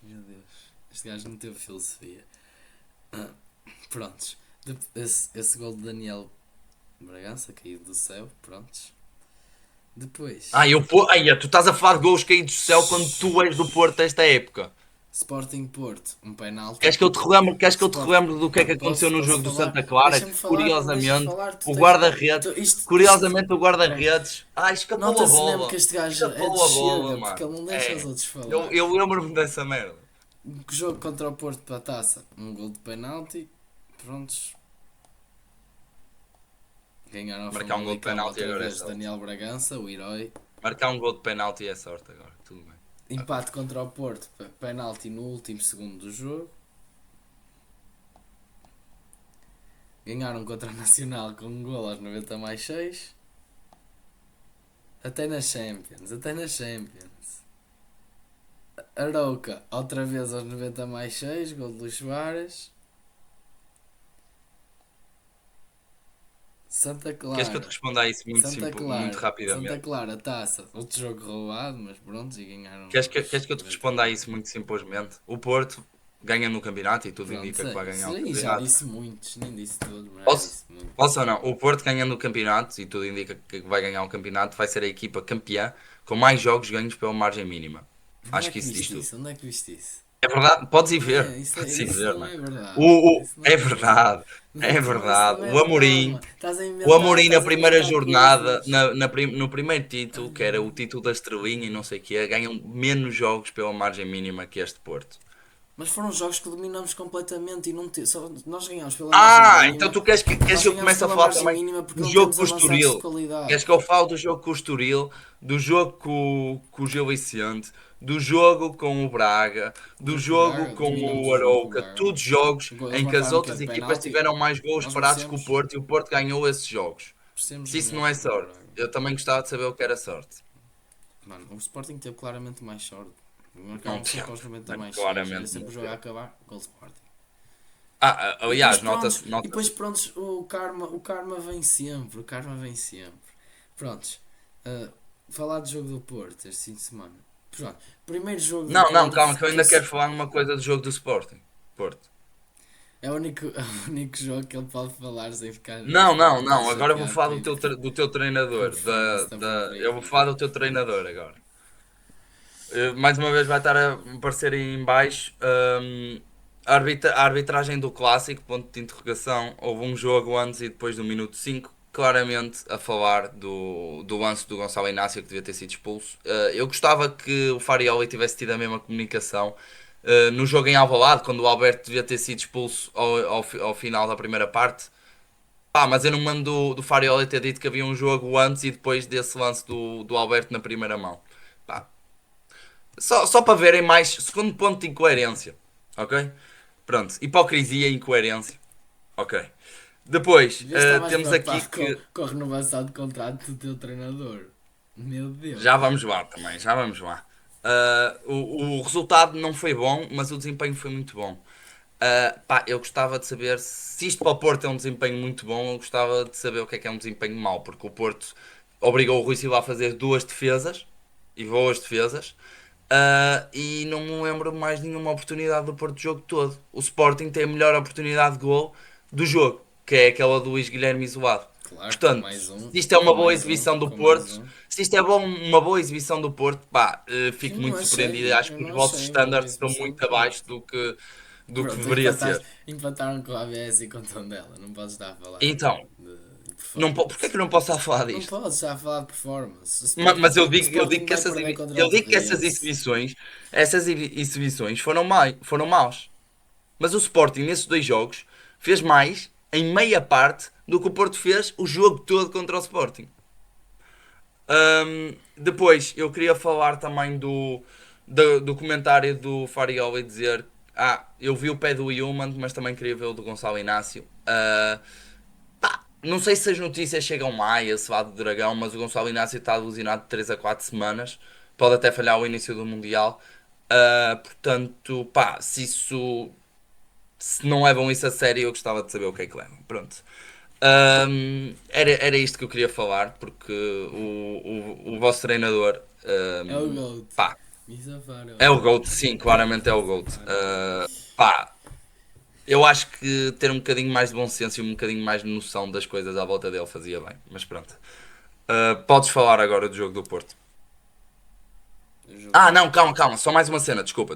Speaker 2: Meu Deus, este gajo não teve filosofia. Prontos. Esse gol de Daniel Bragança, caído do céu, prontos. Depois,
Speaker 1: Ai, tu estás a falar de gols caídos do céu quando tu és do Porto desta época.
Speaker 2: Sporting Porto, um penalti.
Speaker 1: Queres que eu te
Speaker 2: Sport...
Speaker 1: relembro do que é que aconteceu no
Speaker 2: Posso
Speaker 1: jogo do
Speaker 2: falar?
Speaker 1: Santa Clara?
Speaker 2: Deixa-me
Speaker 1: Que
Speaker 2: falar, não me deixas falar, tu
Speaker 1: o
Speaker 2: tens.
Speaker 1: guarda-redes,
Speaker 2: Então, isto.
Speaker 1: curiosamente o
Speaker 2: Pronto.
Speaker 1: guarda-redes, escapou a
Speaker 2: Nota-se mesmo que
Speaker 1: bola.
Speaker 2: este gajo é de
Speaker 1: Escapou a bola,
Speaker 2: chega, porque
Speaker 1: mano.
Speaker 2: ele não deixa os
Speaker 1: É.
Speaker 2: outros
Speaker 1: Eu,
Speaker 2: falar.
Speaker 1: eu lembro-me dessa merda.
Speaker 2: Jogo contra o Porto para a taça, um gol de penalti. Prontos, ganharam a
Speaker 1: Marcar um gol de
Speaker 2: Famalicão
Speaker 1: penalti
Speaker 2: outra
Speaker 1: agora é
Speaker 2: vez
Speaker 1: sorte.
Speaker 2: Daniel Bragança, o herói.
Speaker 1: Marcar um gol de penalti é sorte agora. Tudo bem.
Speaker 2: Empate contra o Porto, penalti no último segundo do jogo. Ganharam contra o Nacional com um gol aos 90 mais 6. Até na Champions, até na Champions. Arouca, outra vez aos 90 mais 6, gol de Luís Soares. Santa
Speaker 1: Queres que eu
Speaker 2: Clara,
Speaker 1: te responda a isso muito,
Speaker 2: Santa
Speaker 1: muito
Speaker 2: Clara, Santa
Speaker 1: rapidamente?
Speaker 2: Clara, taça, outro jogo roubado, mas pronto, e ganharam
Speaker 1: Queres
Speaker 2: aos
Speaker 1: que eu te
Speaker 2: 90.
Speaker 1: responda a isso muito simplesmente? O Porto ganha no campeonato e tudo
Speaker 2: Pronto,
Speaker 1: indica que vai ganhar o
Speaker 2: e já
Speaker 1: campeonato.
Speaker 2: disse muitos, nem disse tudo, mas já
Speaker 1: Posso?
Speaker 2: disse muitos.
Speaker 1: Posso ou não? O Porto ganhando o campeonato e tudo indica que vai ganhar o campeonato, vai ser a equipa campeã com mais jogos ganhos pela margem mínima.
Speaker 2: Onde
Speaker 1: Acho
Speaker 2: é
Speaker 1: que
Speaker 2: que
Speaker 1: isso diz
Speaker 2: viste
Speaker 1: tudo.
Speaker 2: isso? Onde é que viste isso?
Speaker 1: É verdade, podes ir
Speaker 2: Não
Speaker 1: ver.
Speaker 2: é,
Speaker 1: Podes ir
Speaker 2: isso
Speaker 1: ver,
Speaker 2: não
Speaker 1: mano.
Speaker 2: é verdade.
Speaker 1: O,
Speaker 2: Isso não é
Speaker 1: é
Speaker 2: verdade.
Speaker 1: verdade, é
Speaker 2: Então, isso
Speaker 1: verdade.
Speaker 2: não é verdade, mano.
Speaker 1: O Amorim na
Speaker 2: Estás a
Speaker 1: primeira
Speaker 2: inventar
Speaker 1: jornada,
Speaker 2: coisas.
Speaker 1: no primeiro título, que era o título da estrelinha e não sei o quê, ganham menos jogos pela margem mínima que este Porto.
Speaker 2: Mas foram jogos que dominamos completamente e não só nós ganhámos pela margem
Speaker 1: Então
Speaker 2: mínima.
Speaker 1: tu queres
Speaker 2: Nós
Speaker 1: que eu
Speaker 2: ganhámos
Speaker 1: comece a
Speaker 2: pela
Speaker 1: falar
Speaker 2: margem
Speaker 1: também
Speaker 2: mínima porque
Speaker 1: do
Speaker 2: não
Speaker 1: jogo
Speaker 2: temos
Speaker 1: com o
Speaker 2: avançados de
Speaker 1: Estoril?
Speaker 2: qualidade.
Speaker 1: Queres que eu fale do jogo com o Estoril, do jogo com o Gil Vicente, do jogo com o Braga, do
Speaker 2: Com o
Speaker 1: jogo
Speaker 2: Braga,
Speaker 1: com
Speaker 2: dominamos
Speaker 1: o
Speaker 2: o jogo com o
Speaker 1: Arouca,
Speaker 2: Braga.
Speaker 1: todos jogos
Speaker 2: Eles
Speaker 1: em que as
Speaker 2: marcaram o quê?
Speaker 1: outras
Speaker 2: De
Speaker 1: equipas
Speaker 2: penalti?
Speaker 1: tiveram mais gols
Speaker 2: Nós
Speaker 1: parados que o
Speaker 2: merecemos.
Speaker 1: Porto e o Porto ganhou esses jogos.
Speaker 2: Merecemos
Speaker 1: Se isso
Speaker 2: ganhar
Speaker 1: não é
Speaker 2: com o
Speaker 1: sorte,
Speaker 2: Braga.
Speaker 1: eu também gostava de saber o que era sorte.
Speaker 2: Mano, o Sporting teve claramente mais sorte.
Speaker 1: Não
Speaker 2: Marcaram sempre
Speaker 1: teve,
Speaker 2: aos 90
Speaker 1: mano,
Speaker 2: mais 6. Era
Speaker 1: claramente não
Speaker 2: sempre o jogo a
Speaker 1: teve.
Speaker 2: acabar, gol Sporting. E depois
Speaker 1: Aliás,
Speaker 2: prontos,
Speaker 1: nota-se, nota-se.
Speaker 2: o karma vem sempre, o karma vem sempre. Prontos, ah, falar do jogo do Porto este fim de semana. Pronto, primeiro jogo do
Speaker 1: Não, não,
Speaker 2: Porto,
Speaker 1: calma, que eu
Speaker 2: que eu
Speaker 1: ainda quero falar uma coisa do jogo do Sporting. Porto.
Speaker 2: é o único, é o único jogo que ele pode falar sem ficar,
Speaker 1: Não, não,
Speaker 2: ficar
Speaker 1: não. Agora eu vou
Speaker 2: chateado
Speaker 1: falar
Speaker 2: com
Speaker 1: do teu
Speaker 2: com a
Speaker 1: treinador.
Speaker 2: performance da
Speaker 1: Eu vou
Speaker 2: Benfica.
Speaker 1: falar do teu treinador agora. Mais uma vez vai estar a aparecer aí em baixo. A arbitragem do clássico, ponto de interrogação. Houve um jogo antes e depois do minuto 5 claramente a falar do lance do Gonçalo Inácio que devia ter sido expulso. Eu gostava que o Farioli tivesse tido a mesma comunicação. No jogo em Alvalade, quando o Alberto devia ter sido expulso ao final da primeira parte. Mas eu não mando do Farioli ter dito que havia um jogo antes e depois desse lance do Alberto na primeira mão. Pá, só para verem mais, segundo ponto de incoerência. Ok? Pronto, hipocrisia e incoerência. Ok. Depois,
Speaker 2: Devias estar mais
Speaker 1: temos aqui
Speaker 2: preocupado
Speaker 1: que.
Speaker 2: com a renovação de contrato do teu treinador. Meu Deus.
Speaker 1: Já vamos lá também, já vamos lá. O resultado não foi bom, mas o desempenho foi muito bom. Eu gostava de saber se isto para o Porto é um desempenho muito bom, eu gostava de saber o que é um desempenho mau, porque o Porto obrigou o Rui Silva a fazer duas defesas, e boas defesas, e não me lembro mais nenhuma oportunidade do Porto do jogo todo. O Sporting tem a melhor oportunidade de gol do jogo, que é aquela do Luís Guilherme isolado.
Speaker 2: Claro, com
Speaker 1: Portanto,
Speaker 2: mais um,
Speaker 1: se isto é
Speaker 2: com
Speaker 1: uma boa
Speaker 2: mais um,
Speaker 1: exibição do
Speaker 2: com mais
Speaker 1: Porto,
Speaker 2: um.
Speaker 1: se isto é uma boa exibição do Porto,
Speaker 2: Eu
Speaker 1: fico
Speaker 2: não
Speaker 1: muito surpreendido.
Speaker 2: achei,
Speaker 1: Acho
Speaker 2: eu
Speaker 1: que os
Speaker 2: não
Speaker 1: vossos
Speaker 2: achei uma boa
Speaker 1: estándares estão
Speaker 2: exibição do
Speaker 1: muito abaixo
Speaker 2: Porto.
Speaker 1: do que
Speaker 2: Pronto,
Speaker 1: deveria ser.
Speaker 2: empataram com a ABS e com o Tondela. Não podes estar a falar
Speaker 1: Então,
Speaker 2: de
Speaker 1: porque é
Speaker 2: performance.
Speaker 1: que eu não posso estar a falar
Speaker 2: Não
Speaker 1: disto?
Speaker 2: podes estar a falar de performance.
Speaker 1: Mas
Speaker 2: O
Speaker 1: eu digo
Speaker 2: Sporting
Speaker 1: que
Speaker 2: vai perder contra o
Speaker 1: eu digo que
Speaker 2: Torrense.
Speaker 1: essas exibições foram maus. Mas o Sporting nesses dois jogos fez mais em meia parte do que o Porto fez o jogo todo contra o Sporting. Depois eu queria falar também do comentário do Farioli dizer eu vi o pé do Human, mas também queria ver o do Gonçalo Inácio. Não sei se as notícias chegam lá a esse lado do Dragão, mas o Gonçalo Inácio está alucinado de 3 a 4 semanas. Pode até falhar o início do Mundial. Portanto, se não levam isso a sério, eu gostava de saber o que é que levam. Pronto. Era isto que eu queria falar, porque o vosso treinador,
Speaker 2: É o GOAT.
Speaker 1: pá,
Speaker 2: Misafar é o
Speaker 1: é o
Speaker 2: GOAT.
Speaker 1: GOAT, sim, claramente é o GOAT.
Speaker 2: Claramente.
Speaker 1: Pá, eu acho que ter um bocadinho mais de bom senso e um bocadinho mais de noção das coisas à volta dele fazia bem, mas pronto. Podes falar agora do jogo do Porto.
Speaker 2: O jogo
Speaker 1: Ah,
Speaker 2: do
Speaker 1: não,
Speaker 2: Porto.
Speaker 1: calma, só mais uma cena, desculpa.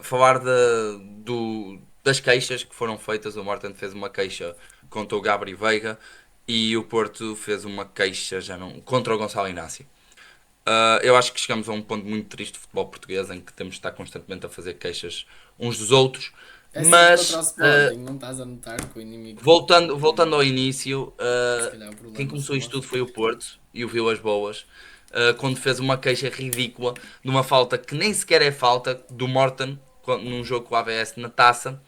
Speaker 1: Falar das queixas que foram feitas. O Morten fez uma queixa contra o Gabri Veiga e o Porto fez uma queixa já não, contra o Gonçalo Inácio. Eu acho que chegamos a um ponto muito triste do futebol português em que temos de estar constantemente a fazer queixas uns dos outros,
Speaker 2: É sempre contra o
Speaker 1: mas
Speaker 2: Sporting, não estás a notar que o inimigo
Speaker 1: voltando ao início,
Speaker 2: se calhar o
Speaker 1: quem
Speaker 2: problema são
Speaker 1: começou isto tudo
Speaker 2: vocês.
Speaker 1: foi o Porto e o Vilas Boas, quando fez uma queixa ridícula de uma falta que nem sequer é falta do Morton num jogo com o AVS na taça.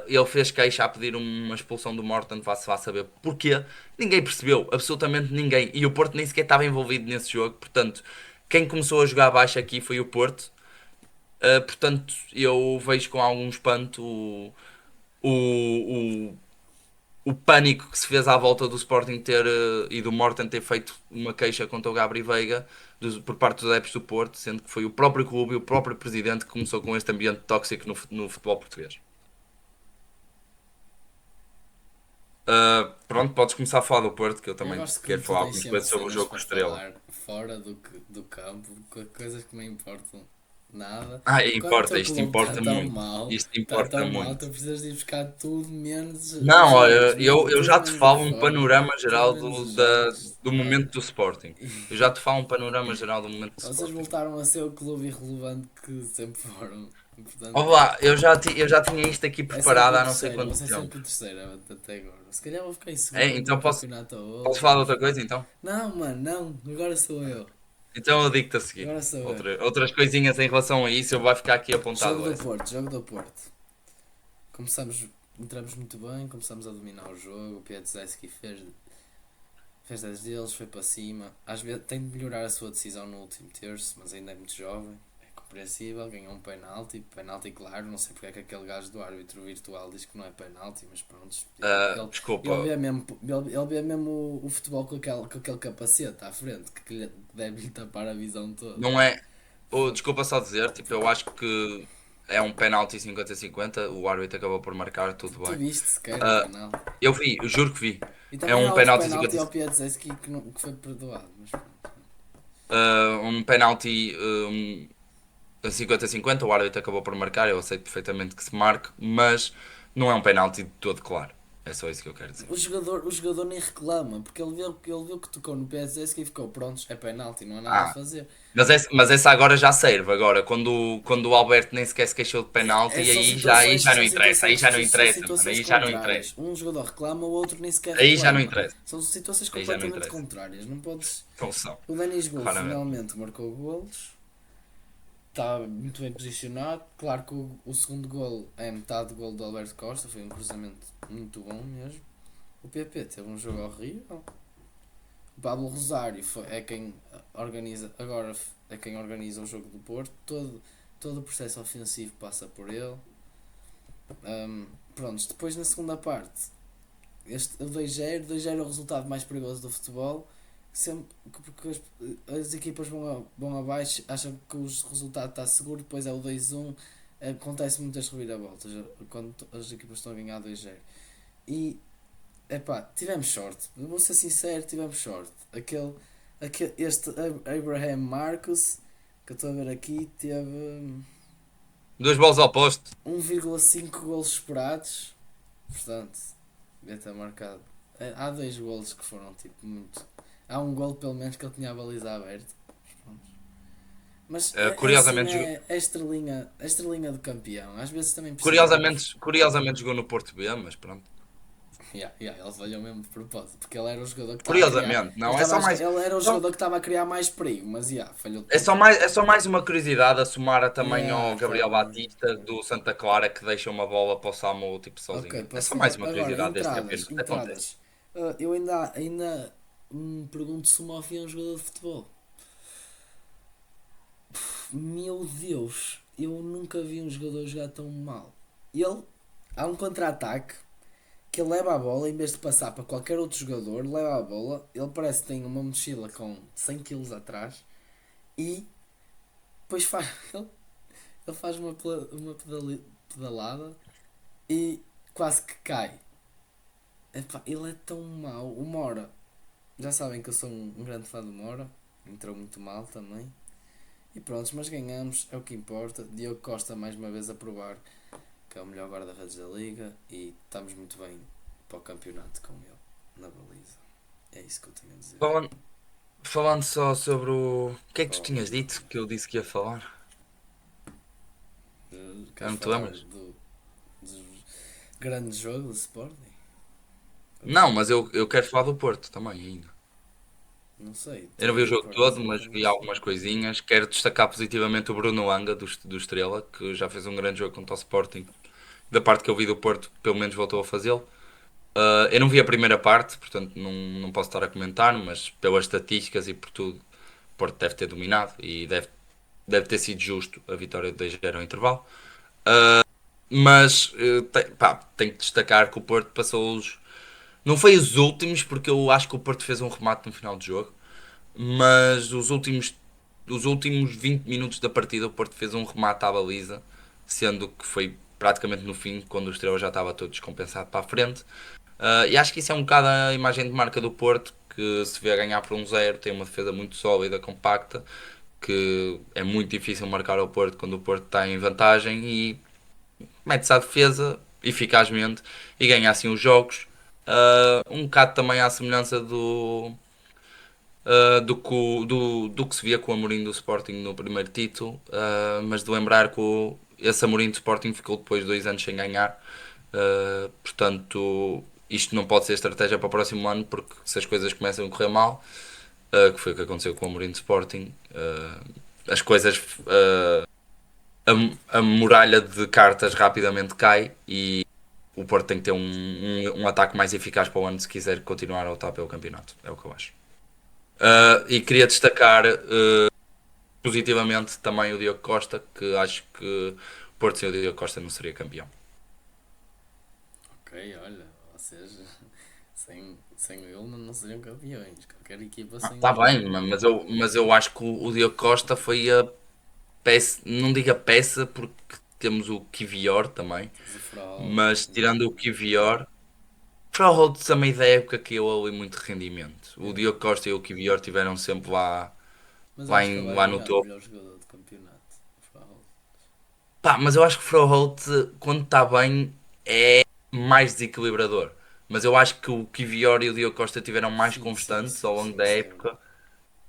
Speaker 1: Ele fez queixa a pedir uma expulsão do Morton, vá-se lá saber porquê. Ninguém percebeu, absolutamente ninguém. E o Porto nem sequer estava envolvido nesse jogo, portanto, quem começou a jogar abaixo aqui foi o Porto. Portanto, eu vejo com algum espanto o, o pânico que se fez à volta do Sporting ter e do Morten ter feito uma queixa contra o Gabri Veiga por parte dos adeptos do Porto, sendo que foi o próprio clube e o próprio presidente que começou com este ambiente tóxico no futebol português. Pronto, podes começar a falar do Porto, que eu
Speaker 2: Eu
Speaker 1: também
Speaker 2: gosto que
Speaker 1: quero
Speaker 2: tu
Speaker 1: falar
Speaker 2: tens
Speaker 1: algumas
Speaker 2: sempre
Speaker 1: coisas sobre o
Speaker 2: cenas
Speaker 1: jogo com o
Speaker 2: para
Speaker 1: Estrela.
Speaker 2: falar fora do campo, coisas que não importam nada. Quando o
Speaker 1: Importa,
Speaker 2: teu
Speaker 1: isto
Speaker 2: clube está
Speaker 1: importa
Speaker 2: tão
Speaker 1: muito.
Speaker 2: mal,
Speaker 1: Isto importa
Speaker 2: tu
Speaker 1: muito.
Speaker 2: precisas de ir buscar tudo menos
Speaker 1: Não,
Speaker 2: jogos,
Speaker 1: olha, eu
Speaker 2: tudo
Speaker 1: já te
Speaker 2: menos a
Speaker 1: falo um
Speaker 2: forma,
Speaker 1: panorama
Speaker 2: tudo
Speaker 1: geral
Speaker 2: menos os
Speaker 1: do,
Speaker 2: jogos.
Speaker 1: do momento do Sporting. Eu já te falo um panorama geral do momento do
Speaker 2: Vocês
Speaker 1: Sporting.
Speaker 2: voltaram a ser o clube irrelevante que sempre foram. Portanto,
Speaker 1: Olá, eu já tinha isto aqui
Speaker 2: é sempre
Speaker 1: preparado
Speaker 2: o
Speaker 1: há não sei
Speaker 2: terceiro,
Speaker 1: quanto
Speaker 2: você é sempre
Speaker 1: tempo.
Speaker 2: o terceiro até agora. Se calhar vou ficar em
Speaker 1: É,
Speaker 2: segundo de um
Speaker 1: então
Speaker 2: campeonato ao
Speaker 1: posso
Speaker 2: outro,
Speaker 1: falar de
Speaker 2: mas
Speaker 1: outra
Speaker 2: pronto.
Speaker 1: coisa então?
Speaker 2: Não, mano, não, agora sou eu.
Speaker 1: Então eu digo-te a seguir.
Speaker 2: Agora sou eu.
Speaker 1: Outras coisinhas em relação a isso, eu vou ficar aqui
Speaker 2: Jogo
Speaker 1: apontado
Speaker 2: do
Speaker 1: essa.
Speaker 2: Porto, jogo do Porto. Começamos, entramos muito bem, começamos a dominar o jogo, o Piatkowski fez das deles, foi para cima. Às vezes tem de melhorar a sua decisão no último terço, mas ainda é muito jovem, é compreensível, ganhou um penalti claro, não sei porque é que aquele gajo do árbitro virtual diz que não é penalti, mas pronto, ele
Speaker 1: Desculpa,
Speaker 2: vê mesmo o futebol com aquele capacete à frente, que deve lhe tapar a visão toda.
Speaker 1: não é. Desculpa só dizer, tipo, eu acho que é um penalti 50-50, o árbitro acabou por marcar, tudo
Speaker 2: Tu
Speaker 1: bem.
Speaker 2: viste sequer o
Speaker 1: Ah,
Speaker 2: penalti?
Speaker 1: eu vi, eu juro que vi.
Speaker 2: E
Speaker 1: É
Speaker 2: também
Speaker 1: um
Speaker 2: há outro
Speaker 1: penalti
Speaker 2: penalti ao
Speaker 1: 50,
Speaker 2: Piatkowski que foi perdoado, mas pronto.
Speaker 1: um penalti a 50-50, o árbitro acabou por marcar, eu aceito perfeitamente que se marque, mas não é um penalti de todo claro. É só isso que eu quero dizer.
Speaker 2: O jogador nem reclama, porque ele viu que tocou no PSG e ficou pronto, é penalti, não há nada a
Speaker 1: Ah,
Speaker 2: fazer.
Speaker 1: mas essa agora já serve. Agora, quando o Alberto nem sequer se queixou de penalti,
Speaker 2: São
Speaker 1: aí
Speaker 2: situações,
Speaker 1: já não
Speaker 2: são
Speaker 1: interessa. Aí
Speaker 2: situações,
Speaker 1: já não
Speaker 2: são
Speaker 1: interessa, mano.
Speaker 2: situações
Speaker 1: Aí já não interessa.
Speaker 2: contrárias. Um jogador reclama, o outro nem sequer
Speaker 1: Aí já não
Speaker 2: reclama.
Speaker 1: interessa.
Speaker 2: São situações
Speaker 1: Aí já não
Speaker 2: completamente
Speaker 1: interessa.
Speaker 2: contrárias. Não podes.
Speaker 1: Não são.
Speaker 2: O Denis Gol
Speaker 1: Claramente.
Speaker 2: finalmente marcou golos, está muito bem posicionado. Claro que o segundo gol é metade do gol do Alberto Costa, foi um cruzamento muito bom mesmo. O PP teve um jogo horrível. O Pablo Rosário é quem organiza agora, é quem organiza o jogo do Porto. Todo o processo ofensivo passa por ele. Prontos, depois na segunda parte, o 2-0 é o resultado mais perigoso do futebol. Sempre, porque as equipas vão abaixo, acham que o resultado está seguro, depois é o 2-1. Acontece muitas reviravoltas quando as equipas estão a ganhar 2-0. E epá, tivemos sorte, vou ser sincero, tivemos sorte. Este Abraham Marcus, que eu estou a ver aqui, teve
Speaker 1: Duas bolas ao posto.
Speaker 2: 1,5 golos esperados, portanto, devia ter marcado. Há dois golos que foram tipo muito. Há um gol pelo menos que ele tinha a baliza aberta. Mas é assim,
Speaker 1: Curiosamente,
Speaker 2: é a estrelinha do campeão. Às vezes também precisa de.
Speaker 1: curiosamente jogou no Porto B, mas pronto.
Speaker 2: Ele falhou mesmo de propósito, porque ele era o jogador que estava a criar.
Speaker 1: Curiosamente, não, é só mais.
Speaker 2: Ele era o
Speaker 1: Só,
Speaker 2: jogador que estava a criar mais perigo, mas falhou de
Speaker 1: é só mais uma curiosidade a somar também ao
Speaker 2: Tá
Speaker 1: Gabriel
Speaker 2: bem.
Speaker 1: Batista do Santa Clara que deixa uma bola para o Samu tipo
Speaker 2: Ok,
Speaker 1: sozinho. É
Speaker 2: posso
Speaker 1: só mais
Speaker 2: falar.
Speaker 1: uma
Speaker 2: Agora,
Speaker 1: curiosidade deste campeonato. Acontece.
Speaker 2: entradas. Eu ainda me pergunto se o Mofi é um jogador de futebol. Meu Deus, eu nunca vi um jogador jogar tão mal. Ele, há um contra-ataque que ele leva a bola, em vez de passar para qualquer outro jogador, leva a bola, ele parece que tem uma mochila com 100 kg atrás e depois faz, ele faz uma pedalada e quase que cai. Epá, ele é tão mau, uma hora. Já sabem que eu sou um grande fã do Mora, entrou muito mal também. E pronto, mas ganhamos, é o que importa. Diogo Costa mais uma vez a provar que é o melhor guarda-redes da liga e estamos muito bem para o campeonato com ele na baliza. É isso que eu tenho a dizer.
Speaker 1: Falando, falando só sobre o. O que é que tu
Speaker 2: Para a
Speaker 1: tinhas
Speaker 2: baliza
Speaker 1: dito
Speaker 2: também.
Speaker 1: que eu disse que ia falar?
Speaker 2: Queres
Speaker 1: Não te
Speaker 2: falar
Speaker 1: lembras?
Speaker 2: do grande jogo do Sporting? Ou
Speaker 1: Não,
Speaker 2: quê?
Speaker 1: mas eu quero falar do Porto também ainda.
Speaker 2: Não sei,
Speaker 1: Eu
Speaker 2: estou
Speaker 1: não
Speaker 2: a
Speaker 1: vi o
Speaker 2: ver
Speaker 1: jogo
Speaker 2: por
Speaker 1: todo,
Speaker 2: acaso
Speaker 1: mas vi
Speaker 2: informação.
Speaker 1: algumas coisinhas. Quero destacar positivamente o Bruno Anga do Estrela, que já fez um grande jogo contra o Sporting. Da parte que eu vi do Porto, pelo menos voltou a fazê-lo. Eu não vi a primeira parte, portanto não posso estar a comentar, mas pelas estatísticas e por tudo, o Porto deve ter dominado e deve ter sido justo a vitória de 2-0 ao intervalo. Mas tenho que destacar que o Porto passou os. Não foi os últimos, porque eu acho que o Porto fez um remate no final do jogo, mas os últimos 20 minutos da partida o Porto fez um remate à baliza, sendo que foi praticamente no fim, quando o Estrela já estava todo descompensado para a frente. E acho que isso é um bocado a imagem de marca do Porto, que se vê a ganhar por 1-0, tem uma defesa muito sólida, compacta, que é muito difícil marcar ao Porto quando o Porto está em vantagem e mete-se à defesa eficazmente e ganha assim os jogos. Um bocado também à semelhança do que se via com o Amorim do Sporting no primeiro título, mas de lembrar que esse Amorim do Sporting ficou depois de 2 anos sem ganhar. Portanto, isto não pode ser estratégia para o próximo ano, porque se as coisas começam a correr mal, que foi o que aconteceu com o Amorim do Sporting, as coisas, a muralha de cartas rapidamente cai e o Porto tem que ter um ataque mais eficaz para o ano se quiser continuar a lutar pelo campeonato. É o que eu acho. E queria destacar positivamente também o Diogo Costa, que acho que o Porto sem o Diogo Costa não seria campeão.
Speaker 2: Ok, olha, vocês sem o Ilman não seriam campeões. Qualquer equipa sem o
Speaker 1: Está
Speaker 2: Ilman
Speaker 1: bem,
Speaker 2: não é.
Speaker 1: mas eu acho que o Diogo Costa foi a peça, não digo a peça porque temos o Kivior também,
Speaker 2: Tens o Fraude,
Speaker 1: mas tirando o Kivior, para o Holtz também da época que eu ali muito rendimento. O
Speaker 2: é.
Speaker 1: Diogo Costa e o Kivior tiveram sempre lá,
Speaker 2: Mas eu
Speaker 1: lá,
Speaker 2: acho que ele vai
Speaker 1: lá no
Speaker 2: ganhar o
Speaker 1: topo.
Speaker 2: melhor jogador do campeonato. O Fraude.
Speaker 1: Pá, mas eu acho que o Froholt, quando está bem, é mais desequilibrador. Mas eu acho que o Kivior e o Diogo Costa tiveram mais
Speaker 2: Sim, sim,
Speaker 1: constantes
Speaker 2: sim,
Speaker 1: ao longo
Speaker 2: sim,
Speaker 1: da
Speaker 2: isso é verdade.
Speaker 1: época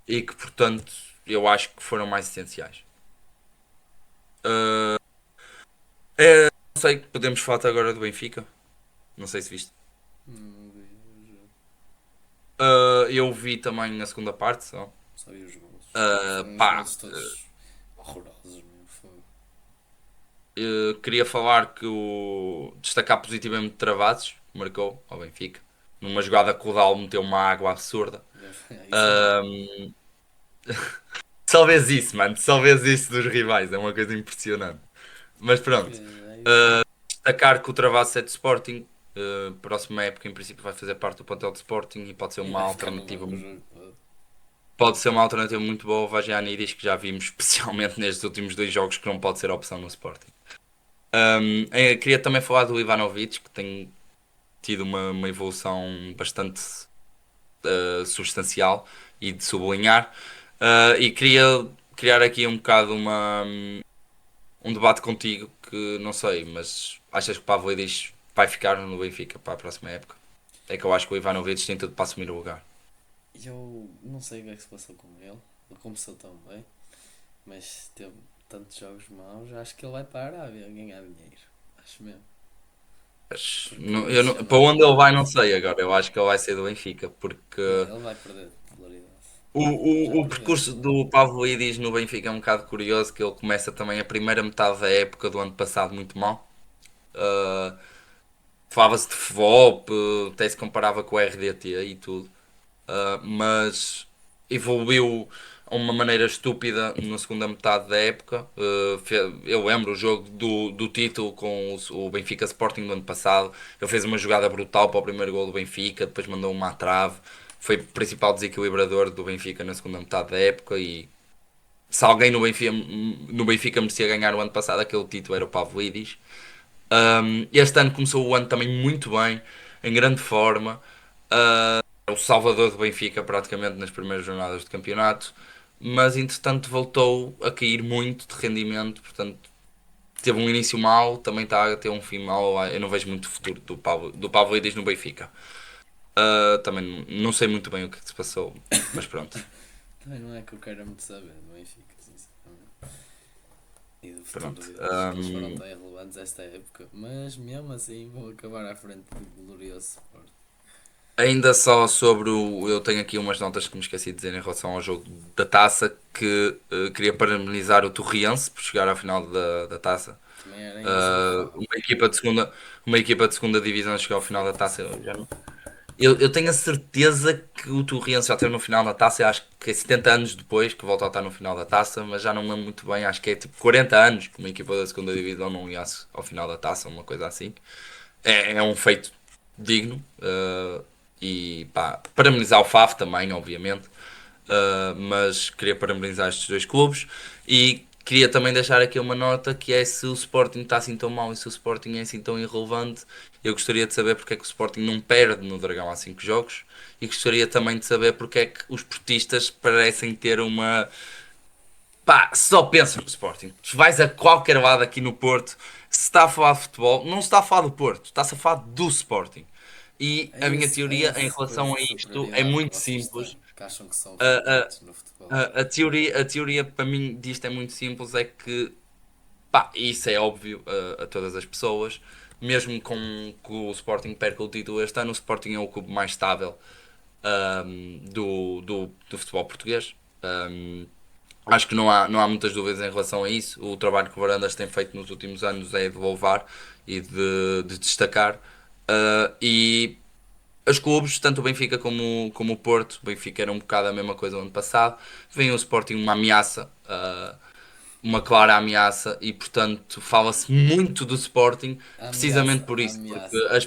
Speaker 1: e que, portanto, eu acho que foram mais essenciais. Não sei, podemos falar agora do Benfica. Não sei se viste.
Speaker 2: Não vi o jogo.
Speaker 1: Eu vi também a segunda parte, só.
Speaker 2: Só vi os golos.
Speaker 1: Uh,
Speaker 2: Foram os
Speaker 1: pá,
Speaker 2: golos todos horrorosos, meu. Fogo.
Speaker 1: queria falar que destacar positivamente Travassos, que marcou ao Benfica. Numa jogada que o Dal meteu uma água absurda.
Speaker 2: Isso é verdade.
Speaker 1: Só vês isso, mano. Só vês isso dos rivais. É uma coisa impressionante. Mas pronto.
Speaker 2: É isso.
Speaker 1: Destacar que o Travasso é de Sporting. Próxima época, em princípio, vai fazer parte do plantel de Sporting e pode ser
Speaker 2: E
Speaker 1: uma
Speaker 2: vai ficar no
Speaker 1: alternativa.
Speaker 2: banco o jogo todo.
Speaker 1: Pode ser uma alternativa muito boa ao Vagianidis, que já vimos, especialmente nestes últimos 2 jogos, que não pode ser opção no Sporting. Queria também falar do Ivanovic, que tem tido uma evolução bastante substancial e de sublinhar. E queria criar aqui um bocado um debate contigo que não sei, mas achas que o Pavlidis vai ficar no Benfica para a próxima época? É que eu acho que o Ivanovic tem tudo para assumir o lugar.
Speaker 2: Eu não sei o que é que se passou com ele. Ele começou tão bem, mas teve tantos jogos maus. Acho que ele vai para a Arábia ganhar dinheiro. Acho mesmo.
Speaker 1: Mas,
Speaker 2: Porque isso já
Speaker 1: para
Speaker 2: não é
Speaker 1: onde ele vai, não
Speaker 2: nada.
Speaker 1: sei agora. Eu acho que ele vai ser do Benfica, porque
Speaker 2: Ele vai perder popularidade.
Speaker 1: o,
Speaker 2: Já
Speaker 1: o
Speaker 2: perdeu.
Speaker 1: percurso do Pavlidis no Benfica é um bocado curioso, que ele começa também a primeira metade da época do ano passado muito mal. Uh, Falava-se de FVOP, até se comparava com o RDT e tudo. Mas evoluiu a uma maneira estúpida na segunda metade da época. Eu lembro o jogo do título com o Benfica Sporting do ano passado. Ele fez uma jogada brutal para o primeiro gol do Benfica, depois mandou uma à trave. Foi o principal desequilibrador do Benfica na segunda metade da época. E se alguém no Benfica merecia ganhar o ano passado, aquele título era o Pavlidis. Este ano começou o ano também muito bem, em grande forma. o salvador do Benfica praticamente nas primeiras jornadas do campeonato, mas entretanto voltou a cair muito de rendimento, portanto teve um início mau, também está a ter um fim mau. Eu não vejo muito futuro do Pablo Iris no Benfica. Também não sei muito bem o que se passou, mas pronto.
Speaker 2: Também não é que eu queira muito saber do Benfica, sinceramente. E do futuro
Speaker 1: Pronto.
Speaker 2: deles, que eles foram tão irrelevantes esta época. Mas mesmo assim vou acabar à frente do glorioso Sport.
Speaker 1: Ainda só sobre o. Eu tenho aqui umas notas que me esqueci de dizer em relação ao jogo da taça, que queria parabenizar o Torriense por chegar à final da taça.
Speaker 2: Também era isso que eu
Speaker 1: Uma
Speaker 2: falava.
Speaker 1: equipa de segunda, uma equipa de segunda divisão chegou ao final da taça. Eu tenho a certeza que o Torriense já esteve no final da taça. Eu acho que é 70 anos depois que volta a estar no final da taça, mas já não me lembro muito bem. Acho que é tipo 40 anos que uma equipa da segunda divisão não ia ao final da taça, uma coisa assim. É um feito digno. E pá, parabenizar o FAF também, obviamente. Mas queria parabenizar estes dois clubes e queria também deixar aqui uma nota que é: se o Sporting está assim tão mau e se o Sporting é assim tão irrelevante, eu gostaria de saber porque é que o Sporting não perde no Dragão há 5 jogos, e gostaria também de saber porque é que os portistas parecem ter uma... Pá, só pensam no Sporting. Tu vais a qualquer lado aqui no Porto, se está a falar de futebol, não se está a falar do Porto, está-se a falar do Sporting. E
Speaker 2: É,
Speaker 1: a minha
Speaker 2: esse, é
Speaker 1: teoria em
Speaker 2: essa coisa
Speaker 1: relação a
Speaker 2: de
Speaker 1: isto é
Speaker 2: superioridade que
Speaker 1: muito
Speaker 2: vocês
Speaker 1: simples.
Speaker 2: têm, que acham que são
Speaker 1: A,
Speaker 2: relevantes no futebol.
Speaker 1: a teoria para mim disto é muito simples, é que, pá, isso é óbvio a todas as pessoas, mesmo que o Sporting perca o título este ano, o Sporting é o clube mais estável do futebol português. Um, Acho que não há muitas dúvidas em relação a isso. O trabalho que o Varandas tem feito nos últimos anos é de louvar e de destacar. E os clubes, tanto o Benfica como o Porto, o Benfica era um bocado a mesma coisa no ano passado, vem o Sporting uma ameaça, uma clara ameaça, e portanto fala-se muito do Sporting
Speaker 2: A
Speaker 1: precisamente
Speaker 2: ameaça,
Speaker 1: por
Speaker 2: a
Speaker 1: isso, porque
Speaker 2: ameaça.
Speaker 1: as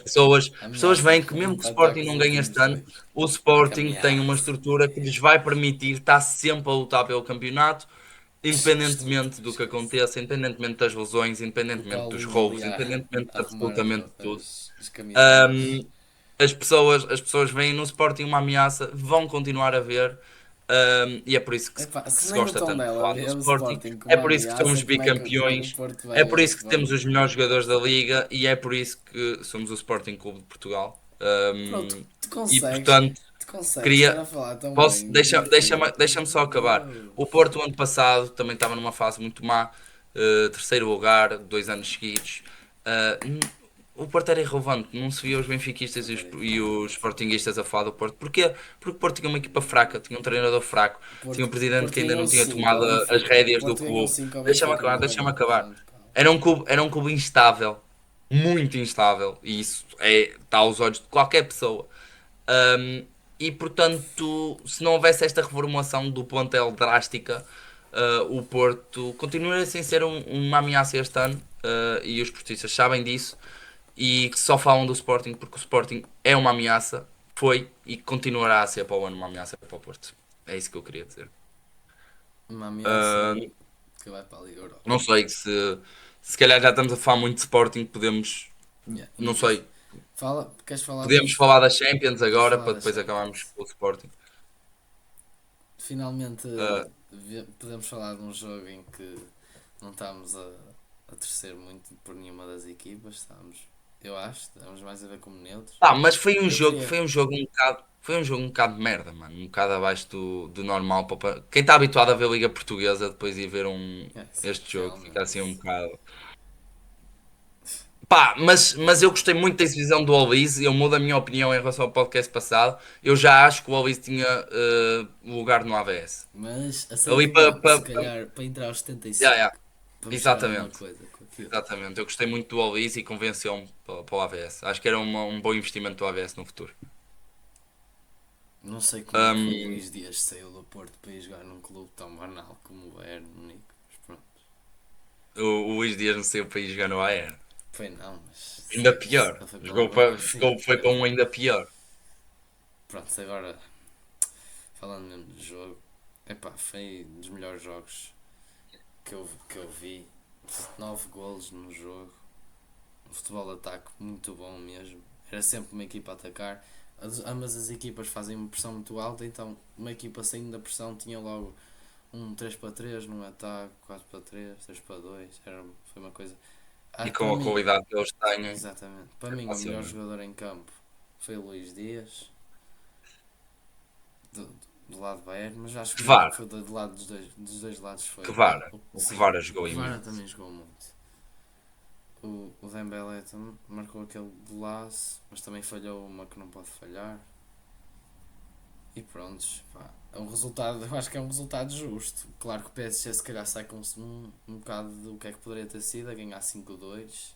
Speaker 2: A
Speaker 1: pessoas
Speaker 2: ameaça
Speaker 1: veem que
Speaker 2: de
Speaker 1: mesmo que o
Speaker 2: empatar
Speaker 1: Sporting
Speaker 2: com os
Speaker 1: não ganhe este
Speaker 2: últimos
Speaker 1: ano,
Speaker 2: dois.
Speaker 1: o
Speaker 2: Que
Speaker 1: Sporting tem uma
Speaker 2: ameaça.
Speaker 1: estrutura que lhes vai permitir estar sempre a lutar pelo campeonato,
Speaker 2: Excelente,
Speaker 1: independentemente do que
Speaker 2: esquece.
Speaker 1: aconteça, independentemente das lesões,
Speaker 2: Com o
Speaker 1: independentemente dos
Speaker 2: Paulinho
Speaker 1: roubos,
Speaker 2: ali
Speaker 1: independentemente
Speaker 2: a
Speaker 1: de
Speaker 2: arrumar
Speaker 1: absolutamente tudo.
Speaker 2: as camisolas.
Speaker 1: Ahm, as pessoas veem no Sporting uma ameaça, vão continuar a ver, e é por isso que se,
Speaker 2: Epá,
Speaker 1: que
Speaker 2: se
Speaker 1: se
Speaker 2: nem o
Speaker 1: gosta tanto de
Speaker 2: Tondela
Speaker 1: falar do
Speaker 2: vê o
Speaker 1: Sporting,
Speaker 2: Sporting como
Speaker 1: é
Speaker 2: uma
Speaker 1: por isso que somos
Speaker 2: ameaça, como é que o
Speaker 1: bicampeões,
Speaker 2: Porto vai
Speaker 1: é
Speaker 2: ver
Speaker 1: por
Speaker 2: o
Speaker 1: isso que temos
Speaker 2: Sporting
Speaker 1: os
Speaker 2: como uma
Speaker 1: melhores jogadores da
Speaker 2: ameaça?
Speaker 1: Liga e é por isso que somos o Sporting Clube de Portugal.
Speaker 2: Pronto,
Speaker 1: E portanto,
Speaker 2: tu consegues estar
Speaker 1: queria.
Speaker 2: a falar tão
Speaker 1: Posso,
Speaker 2: bem
Speaker 1: deixa,
Speaker 2: do
Speaker 1: deixa-me,
Speaker 2: Porto.
Speaker 1: deixa-me só acabar.
Speaker 2: Oh.
Speaker 1: O Porto, ano passado, também estava numa fase muito má, terceiro lugar, 2 anos seguidos. O Porto era irrelevante, não se via os benfiquistas
Speaker 2: Porto era
Speaker 1: e os
Speaker 2: irrelevante.
Speaker 1: sportinguistas a falar do Porto. Porquê? Porque o Porto tinha uma equipa fraca, tinha um treinador fraco, tinha um
Speaker 2: O
Speaker 1: presidente
Speaker 2: Porto
Speaker 1: que ainda
Speaker 2: ganhou
Speaker 1: não tinha
Speaker 2: 5
Speaker 1: tomado
Speaker 2: ao
Speaker 1: as
Speaker 2: Benfica. O
Speaker 1: rédeas do
Speaker 2: Porto ganhou
Speaker 1: clube.
Speaker 2: 5 ao
Speaker 1: Deixa-me
Speaker 2: Benfica
Speaker 1: acabar,
Speaker 2: no
Speaker 1: deixa-me
Speaker 2: Dragão.
Speaker 1: acabar.
Speaker 2: Portanto, calma.
Speaker 1: Era um clube instável, muito instável, e isso está aos olhos de qualquer pessoa. Um, e portanto, se não houvesse esta reformulação do plantel drástica, o Porto continuaria sem ser uma ameaça este ano, e os portistas sabem disso e que só falam do Sporting porque o Sporting é uma ameaça, foi e continuará a ser para o ano uma ameaça para o Porto. É isso que eu queria dizer.
Speaker 2: Uma ameaça
Speaker 1: Uh,
Speaker 2: que vai para a Liga Europa.
Speaker 1: não sei se calhar já estamos a falar muito de Sporting, podemos,
Speaker 2: Yeah.
Speaker 1: não sei,
Speaker 2: Queres falar
Speaker 1: podemos
Speaker 2: dos.
Speaker 1: falar das Champions
Speaker 2: Queres
Speaker 1: agora
Speaker 2: falar
Speaker 1: para
Speaker 2: da
Speaker 1: depois acabarmos
Speaker 2: Champions?
Speaker 1: com o Sporting.
Speaker 2: Finalmente
Speaker 1: Uh,
Speaker 2: podemos falar de um jogo em que não estamos a torcer muito por nenhuma das equipas, estamos, eu acho, estamos mais a ver como neutros.
Speaker 1: Mas foi um
Speaker 2: Eu
Speaker 1: jogo,
Speaker 2: queria.
Speaker 1: foi um jogo um bocado de merda, mano, um bocado abaixo do normal. Quem está habituado a ver Liga Portuguesa depois de ver
Speaker 2: É, sim,
Speaker 1: este jogo fica
Speaker 2: realmente.
Speaker 1: assim um bocado. Pá, mas eu gostei muito da exibição do Olise. Eu mudo a minha opinião em relação ao podcast passado. Eu já acho que o Olise tinha lugar no AVS.
Speaker 2: Mas a ser
Speaker 1: Ali para.
Speaker 2: humano, se calhar para entrar aos
Speaker 1: Yeah,
Speaker 2: 75,
Speaker 1: yeah,
Speaker 2: para mexer alguma
Speaker 1: exatamente.
Speaker 2: coisa com aquilo.
Speaker 1: Exatamente. Eu gostei muito do Olise e convenceu-me para o AVS. Acho que era um bom investimento do AVS no futuro.
Speaker 2: Não sei como é que foi o
Speaker 1: Um,
Speaker 2: Luís Dias saiu do Porto para ir jogar num clube tão banal como o Bayern de Munique. Mas pronto.
Speaker 1: o Luís Dias não saiu para ir jogar no AR.
Speaker 2: Foi não, mas
Speaker 1: Ainda
Speaker 2: ele
Speaker 1: pior.
Speaker 2: foi para
Speaker 1: Jogou
Speaker 2: lá.
Speaker 1: para,
Speaker 2: Sim,
Speaker 1: foi para um ainda pior.
Speaker 2: pronto, agora falando mesmo do jogo, epá, foi um dos melhores jogos que eu vi. 9 golos no jogo, um futebol de ataque muito bom mesmo. Era sempre uma equipa a atacar. Ambas as equipas fazem uma pressão muito alta, então uma equipa saindo da pressão tinha logo um 3-3 num ataque, 4-3, 3-2, foi uma coisa.
Speaker 1: E
Speaker 2: Para
Speaker 1: com a
Speaker 2: mim,
Speaker 1: qualidade que eles têm,
Speaker 2: exatamente, para
Speaker 1: é
Speaker 2: mim o melhor
Speaker 1: facilmente.
Speaker 2: jogador em campo foi o Luís Dias, do, do lado do Bayern, mas acho que não,
Speaker 1: Kvara,
Speaker 2: foi do lado dos dois lados foi.
Speaker 1: Kvara. O
Speaker 2: Sim,
Speaker 1: Kvara
Speaker 2: o
Speaker 1: jogou
Speaker 2: Kvara
Speaker 1: imenso.
Speaker 2: também jogou muito. O Dembélé também marcou aquele golaço, mas também falhou uma que não pode falhar. E prontos, pá. É um resultado, eu acho que é um resultado justo. Claro que o PSG se calhar sai com um bocado do que é que poderia ter sido, a ganhar 5-2.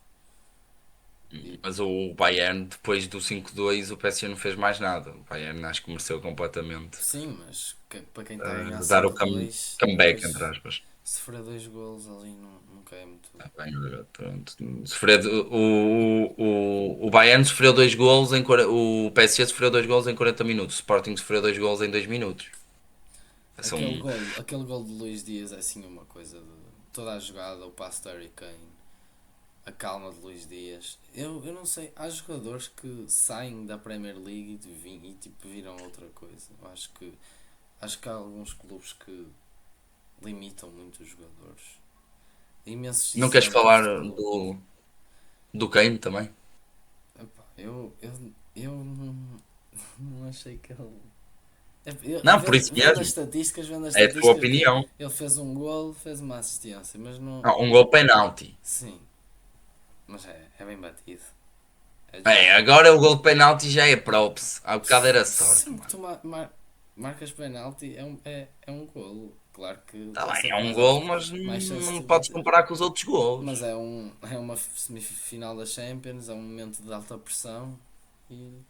Speaker 2: E,
Speaker 1: Mas o Bayern, depois do 5-2, o PSG não fez mais nada. O Bayern acho que mereceu completamente
Speaker 2: sim, mas para quem está a ganhar
Speaker 1: dar o
Speaker 2: 5-2,
Speaker 1: comeback, entre
Speaker 2: depois
Speaker 1: aspas.
Speaker 2: sofrer dois golos ali nunca é muito.
Speaker 1: Bem, pronto. O Bayern sofreu dois gols o PSG sofreu dois gols em 40 minutos. O Sporting sofreu dois gols em 2 minutos. São,
Speaker 2: Aquele gol de Luís Dias é assim uma coisa de toda a jogada, o passo de Harry Kane, a calma de Luís Dias. Eu não sei, há jogadores que saem da Premier League e tipo viram outra coisa. Eu acho que há alguns clubes que limitam muito os jogadores. Imensos
Speaker 1: não queres
Speaker 2: exemplos
Speaker 1: falar
Speaker 2: de clube.
Speaker 1: do Kane também?
Speaker 2: Epá, eu não achei que ele.
Speaker 1: Não, por isso
Speaker 2: Vendo as
Speaker 1: mesmo.
Speaker 2: estatísticas, vendo as
Speaker 1: É a tua
Speaker 2: estatísticas,
Speaker 1: opinião.
Speaker 2: ele fez um gol, fez uma assistência, mas não.
Speaker 1: Não, um gol penalti.
Speaker 2: Sim, mas é bem batido. É
Speaker 1: É,
Speaker 2: justo.
Speaker 1: agora o gol de penalti já é props. Há bocado era sorte,
Speaker 2: Sempre que
Speaker 1: mano.
Speaker 2: tu marcas penalti é um golo. Claro que
Speaker 1: Tá
Speaker 2: é
Speaker 1: bem, é
Speaker 2: sempre
Speaker 1: um gol, mas
Speaker 2: mais
Speaker 1: não
Speaker 2: chance de
Speaker 1: podes
Speaker 2: bater.
Speaker 1: comparar com os outros
Speaker 2: Mas
Speaker 1: gols.
Speaker 2: é uma semifinal da Champions, é um momento de alta pressão e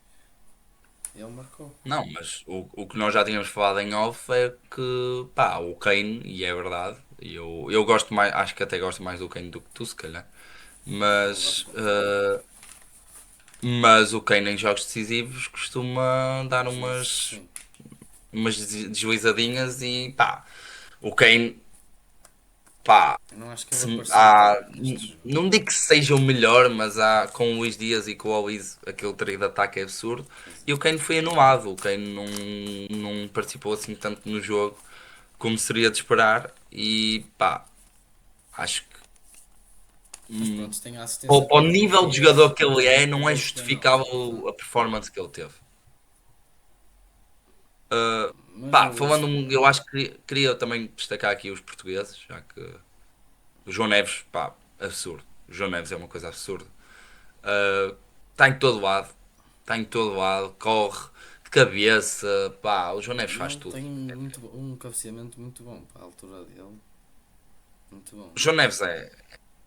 Speaker 2: ele marcou.
Speaker 1: Não, mas o que nós já tínhamos falado em off é que, pá, o Kane, e é verdade, eu gosto mais, acho que até gosto mais do Kane do que tu, se calhar,
Speaker 2: Eu gosto
Speaker 1: mas,
Speaker 2: muito dele.
Speaker 1: eh, mas o Kane em jogos decisivos costuma dar
Speaker 2: Sim.
Speaker 1: umas deslizadinhas e, pá, o Kane, pá,
Speaker 2: Eu não acho que ele apareceu
Speaker 1: há,
Speaker 2: tanto neste jogo.
Speaker 1: não digo que seja o melhor, mas há, com o Luís Dias e com o Olise, aquele trio de ataque é absurdo.
Speaker 2: Pois
Speaker 1: E o
Speaker 2: é.
Speaker 1: Kane foi anulado. O Kane não participou assim tanto no jogo como seria de esperar. E pá, acho que
Speaker 2: Mas pronto, tem a
Speaker 1: para
Speaker 2: assistência
Speaker 1: o
Speaker 2: para o Luís
Speaker 1: nível de
Speaker 2: Dias
Speaker 1: jogador que ele é,
Speaker 2: e o
Speaker 1: não é
Speaker 2: gol de penalti, é verdade.
Speaker 1: justificável a performance que ele teve. Uh,
Speaker 2: Mas
Speaker 1: pá,
Speaker 2: eu
Speaker 1: falando,
Speaker 2: gosto.
Speaker 1: eu acho que queria também destacar aqui os portugueses, já que o João Neves, pá, absurdo. O João Neves é uma coisa absurda. Está em todo lado. Está em todo lado. Corre de cabeça. Pá, o João Neves faz
Speaker 2: Ele
Speaker 1: tudo.
Speaker 2: tem um cabeceamento muito bom para a altura dele. Muito bom
Speaker 1: O João
Speaker 2: mesmo.
Speaker 1: Neves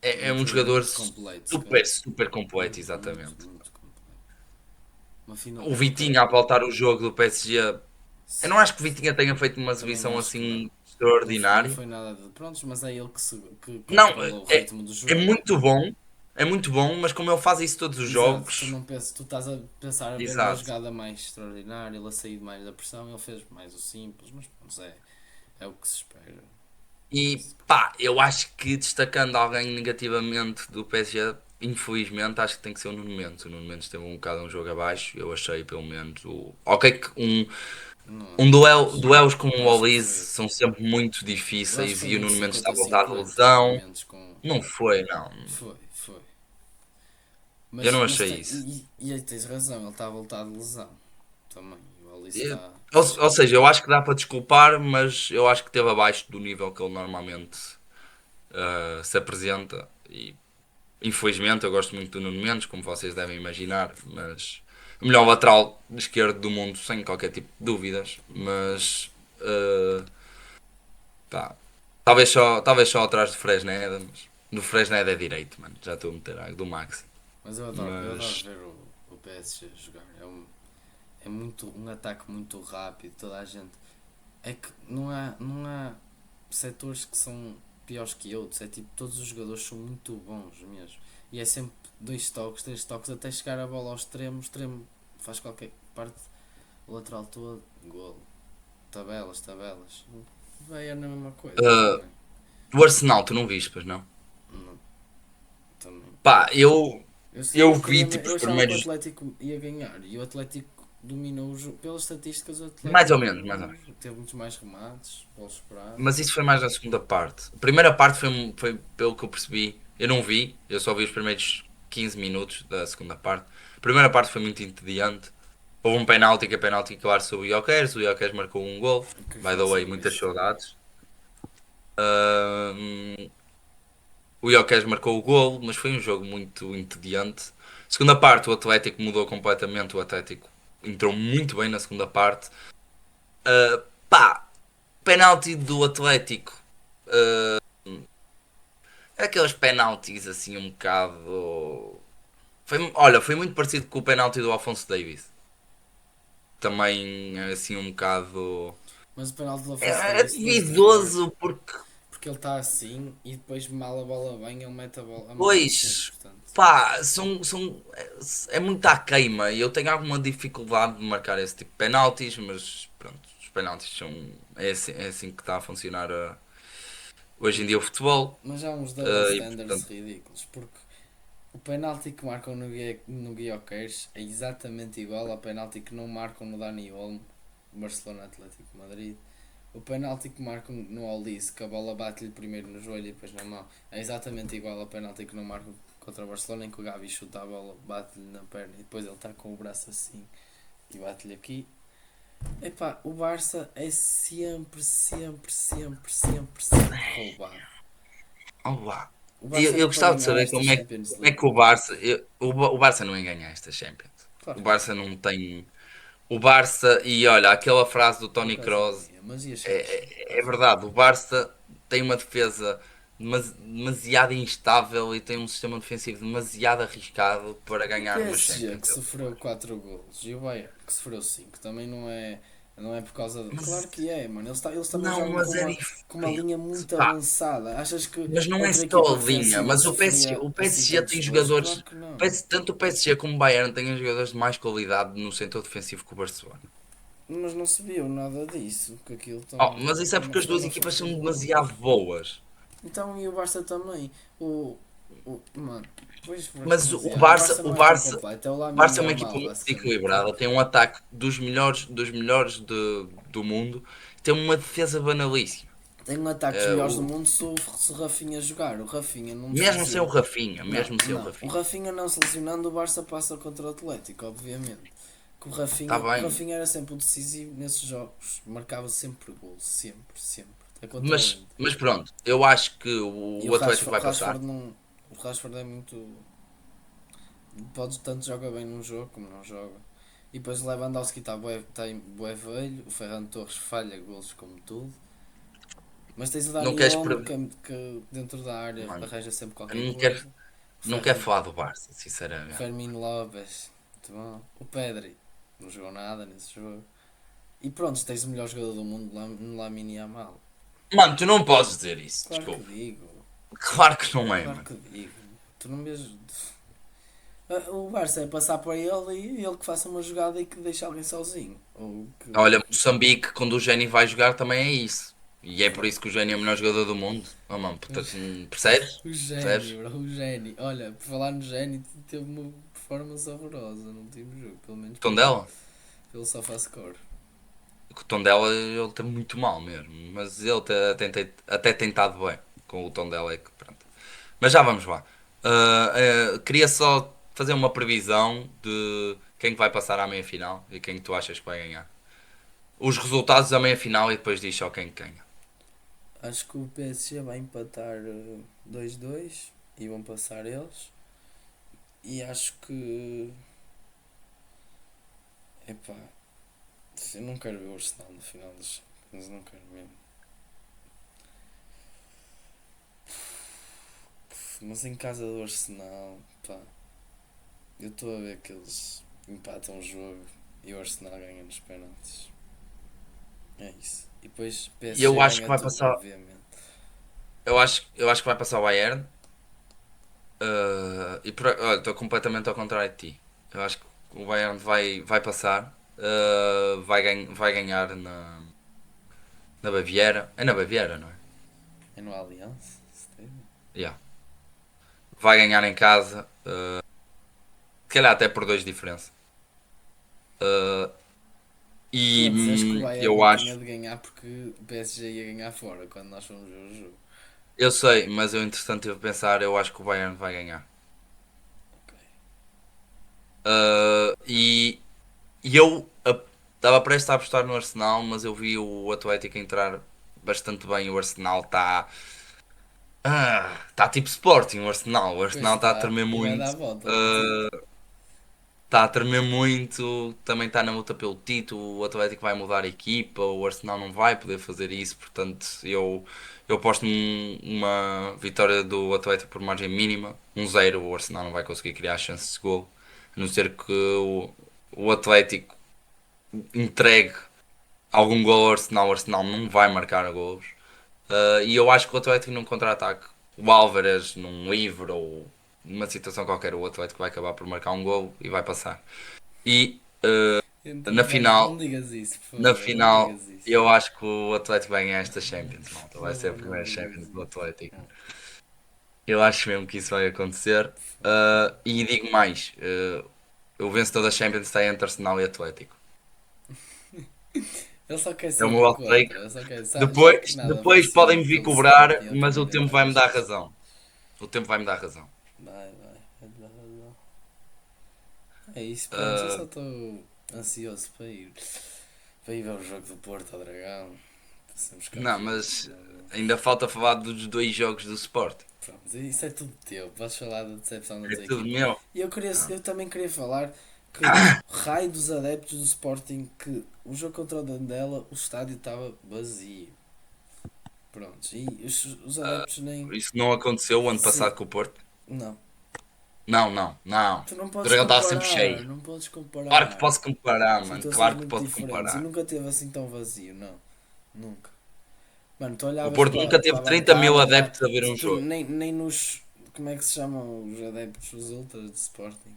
Speaker 1: é um
Speaker 2: Muito,
Speaker 1: jogador
Speaker 2: muito completo, se calhar.
Speaker 1: super, super completo,
Speaker 2: Muito, muito,
Speaker 1: exatamente.
Speaker 2: muito completo. Uma final,
Speaker 1: O
Speaker 2: outra.
Speaker 1: Vitinha a voltar o jogo do PSG. Eu não
Speaker 2: Sim,
Speaker 1: acho que o Vitinha tenha feito uma
Speaker 2: também
Speaker 1: exibição
Speaker 2: acho que não.
Speaker 1: assim
Speaker 2: Não
Speaker 1: extraordinária.
Speaker 2: foi nada de. Prontos, mas é ele que
Speaker 1: Não,
Speaker 2: controla o
Speaker 1: é,
Speaker 2: ritmo do
Speaker 1: é
Speaker 2: jogo.
Speaker 1: muito bom. É muito bom, mas como ele faz isso todos os
Speaker 2: Exato,
Speaker 1: jogos.
Speaker 2: tu estás a pensar a ver uma
Speaker 1: Exato.
Speaker 2: jogada mais extraordinária, ele a sair mais da pressão, ele fez mais o simples, mas pronto, é o que se espera.
Speaker 1: E pá, eu acho que destacando alguém negativamente do PSG, infelizmente, acho que tem que ser o Nuno Mendes. O Nuno Mendes teve um bocado um jogo abaixo. Eu achei, pelo menos, Ok, que um
Speaker 2: Não acho.
Speaker 1: duelos com o
Speaker 2: Eu acho que
Speaker 1: Olise
Speaker 2: foi.
Speaker 1: são sempre muito
Speaker 2: Eu acho que
Speaker 1: difíceis
Speaker 2: foi
Speaker 1: e o
Speaker 2: muito
Speaker 1: Nuno Mendes está a voltar de
Speaker 2: 50-50 o
Speaker 1: lesão.
Speaker 2: Mendes com.
Speaker 1: Não foi, não.
Speaker 2: Foi.
Speaker 1: Eu não
Speaker 2: Mas
Speaker 1: achei
Speaker 2: tem,
Speaker 1: isso.
Speaker 2: e aí tens razão, ele está a voltar de lesão também. O Alice
Speaker 1: Eu-
Speaker 2: está.
Speaker 1: ou seja, eu acho que dá para desculpar, mas eu acho que esteve abaixo do nível que ele normalmente se apresenta. E infelizmente, eu gosto muito do Nuno Mendes, como vocês devem imaginar, mas o melhor lateral esquerdo do mundo, sem qualquer tipo de dúvidas. Mas eh, pá, talvez só atrás do Fresneda, mas do Fresneda é direito, mano. Já estou a meter a do Maxi.
Speaker 2: Mas eu adoro
Speaker 1: Mas
Speaker 2: ver o PSG jogar. É muito, um ataque muito rápido, toda a gente. É que não há setores que são piores que outros. É tipo, todos os jogadores são muito bons mesmo. E é sempre dois toques, três toques até chegar a bola ao extremo. O extremo faz qualquer parte, o lateral todo, golo. Tabelas. Vai é a mesma coisa também.
Speaker 1: o Arsenal, tu não viste, pois não?
Speaker 2: Não, também.
Speaker 1: Pá, eu
Speaker 2: Eu
Speaker 1: vi
Speaker 2: queria,
Speaker 1: tipo
Speaker 2: eu
Speaker 1: os
Speaker 2: achava que o
Speaker 1: primeiros.
Speaker 2: Atlético ia ganhar e o Atlético dominou o jogo. Pelas estatísticas, o
Speaker 1: Mais
Speaker 2: Atlético
Speaker 1: ou menos, mais ou menos.
Speaker 2: teve muitos mais remates, bolas esperadas.
Speaker 1: Mas isso foi mais na segunda parte. A primeira parte foi pelo que eu percebi. Eu não vi, eu só vi os primeiros 15 minutos da segunda parte. A primeira parte foi muito entediante. Houve um penalti, que é penalti claro sobre o Gyökeres marcou um gol.
Speaker 2: O que
Speaker 1: By
Speaker 2: falar
Speaker 1: the way,
Speaker 2: sobre
Speaker 1: muitas
Speaker 2: isso também.
Speaker 1: saudades. Ahm, o Gyökeres marcou o gol, mas foi um jogo muito entediante. Segunda parte, o Atlético mudou completamente. O Atlético entrou muito bem na segunda parte. Pá, penalti do Atlético. Aqueles penaltis assim um bocado. Olha, foi muito parecido com o penalti do Alphonso Davies. Também assim um bocado.
Speaker 2: Mas o penalti do Afonso
Speaker 1: É
Speaker 2: Davies, depois de ver,
Speaker 1: duvidoso porque.
Speaker 2: porque ele está assim e depois mal a bola vem, ele mete a, bola, a mão assim,
Speaker 1: Pois.
Speaker 2: portanto.
Speaker 1: Pá, é muito à queima e eu tenho alguma dificuldade de marcar esse tipo de penaltis, mas pronto, os penaltis são. É assim que está a funcionar hoje em dia o futebol.
Speaker 2: Mas há uns double
Speaker 1: E
Speaker 2: standards
Speaker 1: portanto.
Speaker 2: ridículos, porque o penalti que marcam no Guioqueiros é exatamente igual ao penalti que não marcam no Dani Olmo, Barcelona Atlético de Madrid. O penalti que marcam no Olise, que a bola bate-lhe primeiro no joelho e depois na mão, é exatamente igual ao penalti que não marcam contra o Barcelona, em que o Gavi chuta a bola, bate-lhe na perna e depois ele está com o braço assim e bate-lhe aqui. Epá, o Barça é sempre roubado.
Speaker 1: Oh, vá.
Speaker 2: O
Speaker 1: Eu,
Speaker 2: Barça
Speaker 1: eu
Speaker 2: era para
Speaker 1: gostava de
Speaker 2: ganhar
Speaker 1: saber
Speaker 2: esta
Speaker 1: como
Speaker 2: Champions
Speaker 1: é que
Speaker 2: League.
Speaker 1: o Barça. O Barça não ia ganhar esta Champions.
Speaker 2: Claro
Speaker 1: O
Speaker 2: que
Speaker 1: Barça não tem. O Barça, e olha, aquela frase do
Speaker 2: por
Speaker 1: Tony
Speaker 2: acaso não
Speaker 1: Kroos
Speaker 2: ia, mas ia chatear.
Speaker 1: é verdade. O Barça tem uma defesa demasiado instável e tem um sistema defensivo demasiado arriscado para
Speaker 2: O
Speaker 1: ganhar uma
Speaker 2: PSG
Speaker 1: Champions.
Speaker 2: que sofreu 4 golos e o Bayern que sofreu 5 também não é por causa de. Claro
Speaker 1: Mas
Speaker 2: que é, mano. Eles também
Speaker 1: não,
Speaker 2: jogam
Speaker 1: mas é
Speaker 2: com uma
Speaker 1: diferente.
Speaker 2: linha muito
Speaker 1: Pá,
Speaker 2: avançada. Achas que
Speaker 1: mas não é
Speaker 2: outra
Speaker 1: só
Speaker 2: equipa
Speaker 1: a linha,
Speaker 2: defensiva
Speaker 1: mas
Speaker 2: sofreria
Speaker 1: O
Speaker 2: assim
Speaker 1: PSG
Speaker 2: tantos
Speaker 1: tem
Speaker 2: golos? Claro
Speaker 1: jogadores.
Speaker 2: que não.
Speaker 1: Tanto o PSG como o Bayern têm jogadores de mais qualidade no setor defensivo que o Barcelona.
Speaker 2: Mas não se viu nada disso, que aquilo
Speaker 1: Oh, mas isso é
Speaker 2: também não
Speaker 1: porque as duas
Speaker 2: ficava
Speaker 1: equipas são
Speaker 2: facilmente.
Speaker 1: demasiado boas.
Speaker 2: Então e o Barça também. Mano, pois
Speaker 1: Mas o
Speaker 2: o
Speaker 1: Barça,
Speaker 2: Barça
Speaker 1: o
Speaker 2: não é tão
Speaker 1: Barça,
Speaker 2: completo, é o
Speaker 1: o
Speaker 2: Lamine
Speaker 1: Barça é uma equipa
Speaker 2: Yamal
Speaker 1: muito
Speaker 2: basicamente.
Speaker 1: equilibrada, tem um ataque dos melhores do mundo, tem uma defesa banalíssima.
Speaker 2: Tem um ataque dos
Speaker 1: Eh,
Speaker 2: melhores do
Speaker 1: o-
Speaker 2: mundo se o Rafinha jogar. O Rafinha não se
Speaker 1: Mesmo sem o
Speaker 2: lesiona.
Speaker 1: Rafinha,
Speaker 2: Não,
Speaker 1: mesmo sem o
Speaker 2: não. O
Speaker 1: Rafinha.
Speaker 2: Rafinha não se lesionando, o Barça passa contra o Atlético, obviamente. Que
Speaker 1: Está
Speaker 2: O
Speaker 1: bem,
Speaker 2: Rafinha era sempre o decisivo nesses jogos. Marcava sempre gol. Sempre, sempre. Até contra o Inter.
Speaker 1: mas pronto, eu acho que
Speaker 2: E
Speaker 1: o Atlético vai
Speaker 2: O
Speaker 1: passar.
Speaker 2: Rashford não. O Rashford é muito. Pode tanto joga bem num jogo como não joga. E depois o Lewandowski está bué velho. O Ferran Torres falha golos como tudo. Mas tens o
Speaker 1: Não
Speaker 2: Dani
Speaker 1: queres.
Speaker 2: Olmo que dentro da área
Speaker 1: Mano,
Speaker 2: arranja sempre
Speaker 1: eu
Speaker 2: qualquer
Speaker 1: não quero,
Speaker 2: coisa. O
Speaker 1: não quero
Speaker 2: Ferran,
Speaker 1: falar do Barça,
Speaker 2: o
Speaker 1: sinceramente.
Speaker 2: Fermin Lopes, muito bom. O Pedri não jogou nada nesse jogo. E pronto, tens o melhor jogador do mundo no Lamine Yamal.
Speaker 1: Mano, tu não podes dizer isso,
Speaker 2: Claro que
Speaker 1: desculpa.
Speaker 2: digo,
Speaker 1: Claro que não é,
Speaker 2: claro
Speaker 1: mano.
Speaker 2: que digo. Tu não vês. O Barça é passar para ele e ele que faça uma jogada e que deixe alguém sozinho. Ou que.
Speaker 1: Olha, Moçambique, quando o Geni vai jogar, também é isso. E é por isso que o Geni é o melhor jogador do mundo. Oh, mano, portanto, percebes?
Speaker 2: O gênio,
Speaker 1: Percebes?
Speaker 2: bro, o gênio. Olha, por falar no gênio, teve uma performance horrorosa no último jogo, pelo menos
Speaker 1: O Tondela?
Speaker 2: pelo SofaScore.
Speaker 1: O Tondela, ele está muito mal mesmo. Mas ele até tem estado bem. Com o Tondela é que, pronto. Mas já vamos lá. Queria só fazer uma previsão de quem que vai passar à meia-final e quem que tu achas que vai ganhar. Os resultados da meia-final e depois diz só quem que ganha.
Speaker 2: Acho que o PSG vai empatar 2-2 e vão passar eles. E acho que. Epá, eu não quero ver o Arsenal no final dos Champions, não quero mesmo. Mas em casa do Arsenal, pá, eu estou a ver que eles empatam o jogo e o Arsenal ganha nos penaltis. É isso. E depois
Speaker 1: E eu
Speaker 2: PSG
Speaker 1: acho que
Speaker 2: ganha
Speaker 1: vai
Speaker 2: tudo,
Speaker 1: passar.
Speaker 2: obviamente.
Speaker 1: Eu acho que vai passar o Bayern. Olha, estou completamente ao contrário de ti. Eu acho que o Bayern vai passar. Vai ganhar na Baviera. É na Baviera, não é?
Speaker 2: É no Allianz Stadium.
Speaker 1: Yeah. Vai ganhar em casa. Se calhar até por dois de diferença. Uh, e
Speaker 2: Pô, disseste que o Bayern
Speaker 1: eu
Speaker 2: não tinha
Speaker 1: acho,
Speaker 2: de ganhar porque o PSG ia ganhar fora quando nós fomos ver o jogo.
Speaker 1: eu sei, mas eu entretanto tive a pensar, eu acho que o Bayern vai ganhar.
Speaker 2: Ok.
Speaker 1: E eu estava prestes a apostar no Arsenal, mas eu vi o Atlético entrar bastante bem. O Arsenal está. Está tipo Sporting, o Arsenal. O
Speaker 2: Pois
Speaker 1: Arsenal está a
Speaker 2: está,
Speaker 1: tremer
Speaker 2: e vai dar
Speaker 1: muito.
Speaker 2: a volta no
Speaker 1: ah,
Speaker 2: título.
Speaker 1: Está a tremer muito. Também está na luta pelo título. O Atlético vai mudar a equipa. O Arsenal não vai poder fazer isso. Portanto, eu aposto numa vitória do Atlético por margem mínima. 1-0. O Arsenal não vai conseguir criar chances de gol. A não ser que o Atlético entregue algum gol ao Arsenal. O Arsenal não vai marcar golos. E eu acho que o Atlético num contra-ataque, o Álvares num livre ou numa situação qualquer, o Atlético vai acabar por marcar um gol e vai passar. E na
Speaker 2: Então, mano, não
Speaker 1: final,
Speaker 2: digas isso, por
Speaker 1: na
Speaker 2: favor, não
Speaker 1: final,
Speaker 2: digas isso.
Speaker 1: eu acho que o Atlético vai ganhar esta Champions, malta.
Speaker 2: Por
Speaker 1: Vai ser a
Speaker 2: favor, não
Speaker 1: primeira
Speaker 2: digas
Speaker 1: Champions do
Speaker 2: isso.
Speaker 1: Atlético.
Speaker 2: Não,
Speaker 1: Eu acho mesmo que isso vai acontecer.
Speaker 2: por favor.
Speaker 1: E digo mais, o vencedor da Champions está entre Arsenal e Atlético.
Speaker 2: Ele só quer
Speaker 1: É o
Speaker 2: ser
Speaker 1: meu
Speaker 2: do
Speaker 1: hot take.
Speaker 2: contra, ele só quer, já que
Speaker 1: Depois,
Speaker 2: nada vai
Speaker 1: depois
Speaker 2: ser
Speaker 1: podem me vir
Speaker 2: pelo
Speaker 1: cobrar,
Speaker 2: Sporting, ele
Speaker 1: mas
Speaker 2: também
Speaker 1: o
Speaker 2: nem
Speaker 1: tempo
Speaker 2: vai
Speaker 1: vai me dar
Speaker 2: deixar.
Speaker 1: razão. O tempo vai me dar razão.
Speaker 2: Vai dar razão. É isso, pronto, eu
Speaker 1: Uh,
Speaker 2: só estou ansioso para ir ver o jogo do Porto ao Dragão. Sermos
Speaker 1: não,
Speaker 2: campeões,
Speaker 1: mas
Speaker 2: finalmente.
Speaker 1: ainda falta falar dos dois jogos do Sporting.
Speaker 2: Pronto, isso é tudo teu. Podes falar da decepção da
Speaker 1: É
Speaker 2: tua
Speaker 1: tudo
Speaker 2: equipa.
Speaker 1: meu.
Speaker 2: E
Speaker 1: Não.
Speaker 2: eu também queria falar que raio dos adeptos do Sporting que o jogo contra o Dandela o estádio estava vazio. Pronto, e os adeptos nem.
Speaker 1: Isso não aconteceu o ano
Speaker 2: Sim,
Speaker 1: passado com o Porto?
Speaker 2: não.
Speaker 1: Não, não, não.
Speaker 2: Tu não
Speaker 1: O
Speaker 2: podes
Speaker 1: Dragão estava sempre
Speaker 2: comparar,
Speaker 1: cheio.
Speaker 2: não podes
Speaker 1: Claro que
Speaker 2: comparar.
Speaker 1: posso comparar, mano.
Speaker 2: Situações
Speaker 1: Claro que
Speaker 2: muito
Speaker 1: posso
Speaker 2: diferentes e
Speaker 1: comparar.
Speaker 2: nunca teve assim tão vazio, não. Nunca. Mano, tu
Speaker 1: O
Speaker 2: olhavas
Speaker 1: Porto nunca
Speaker 2: para
Speaker 1: teve
Speaker 2: a
Speaker 1: 30 mil
Speaker 2: bancada,
Speaker 1: adeptos a ver um
Speaker 2: tu
Speaker 1: jogo.
Speaker 2: nem nos. Como é que se chamam os adeptos, os ultras de Sporting?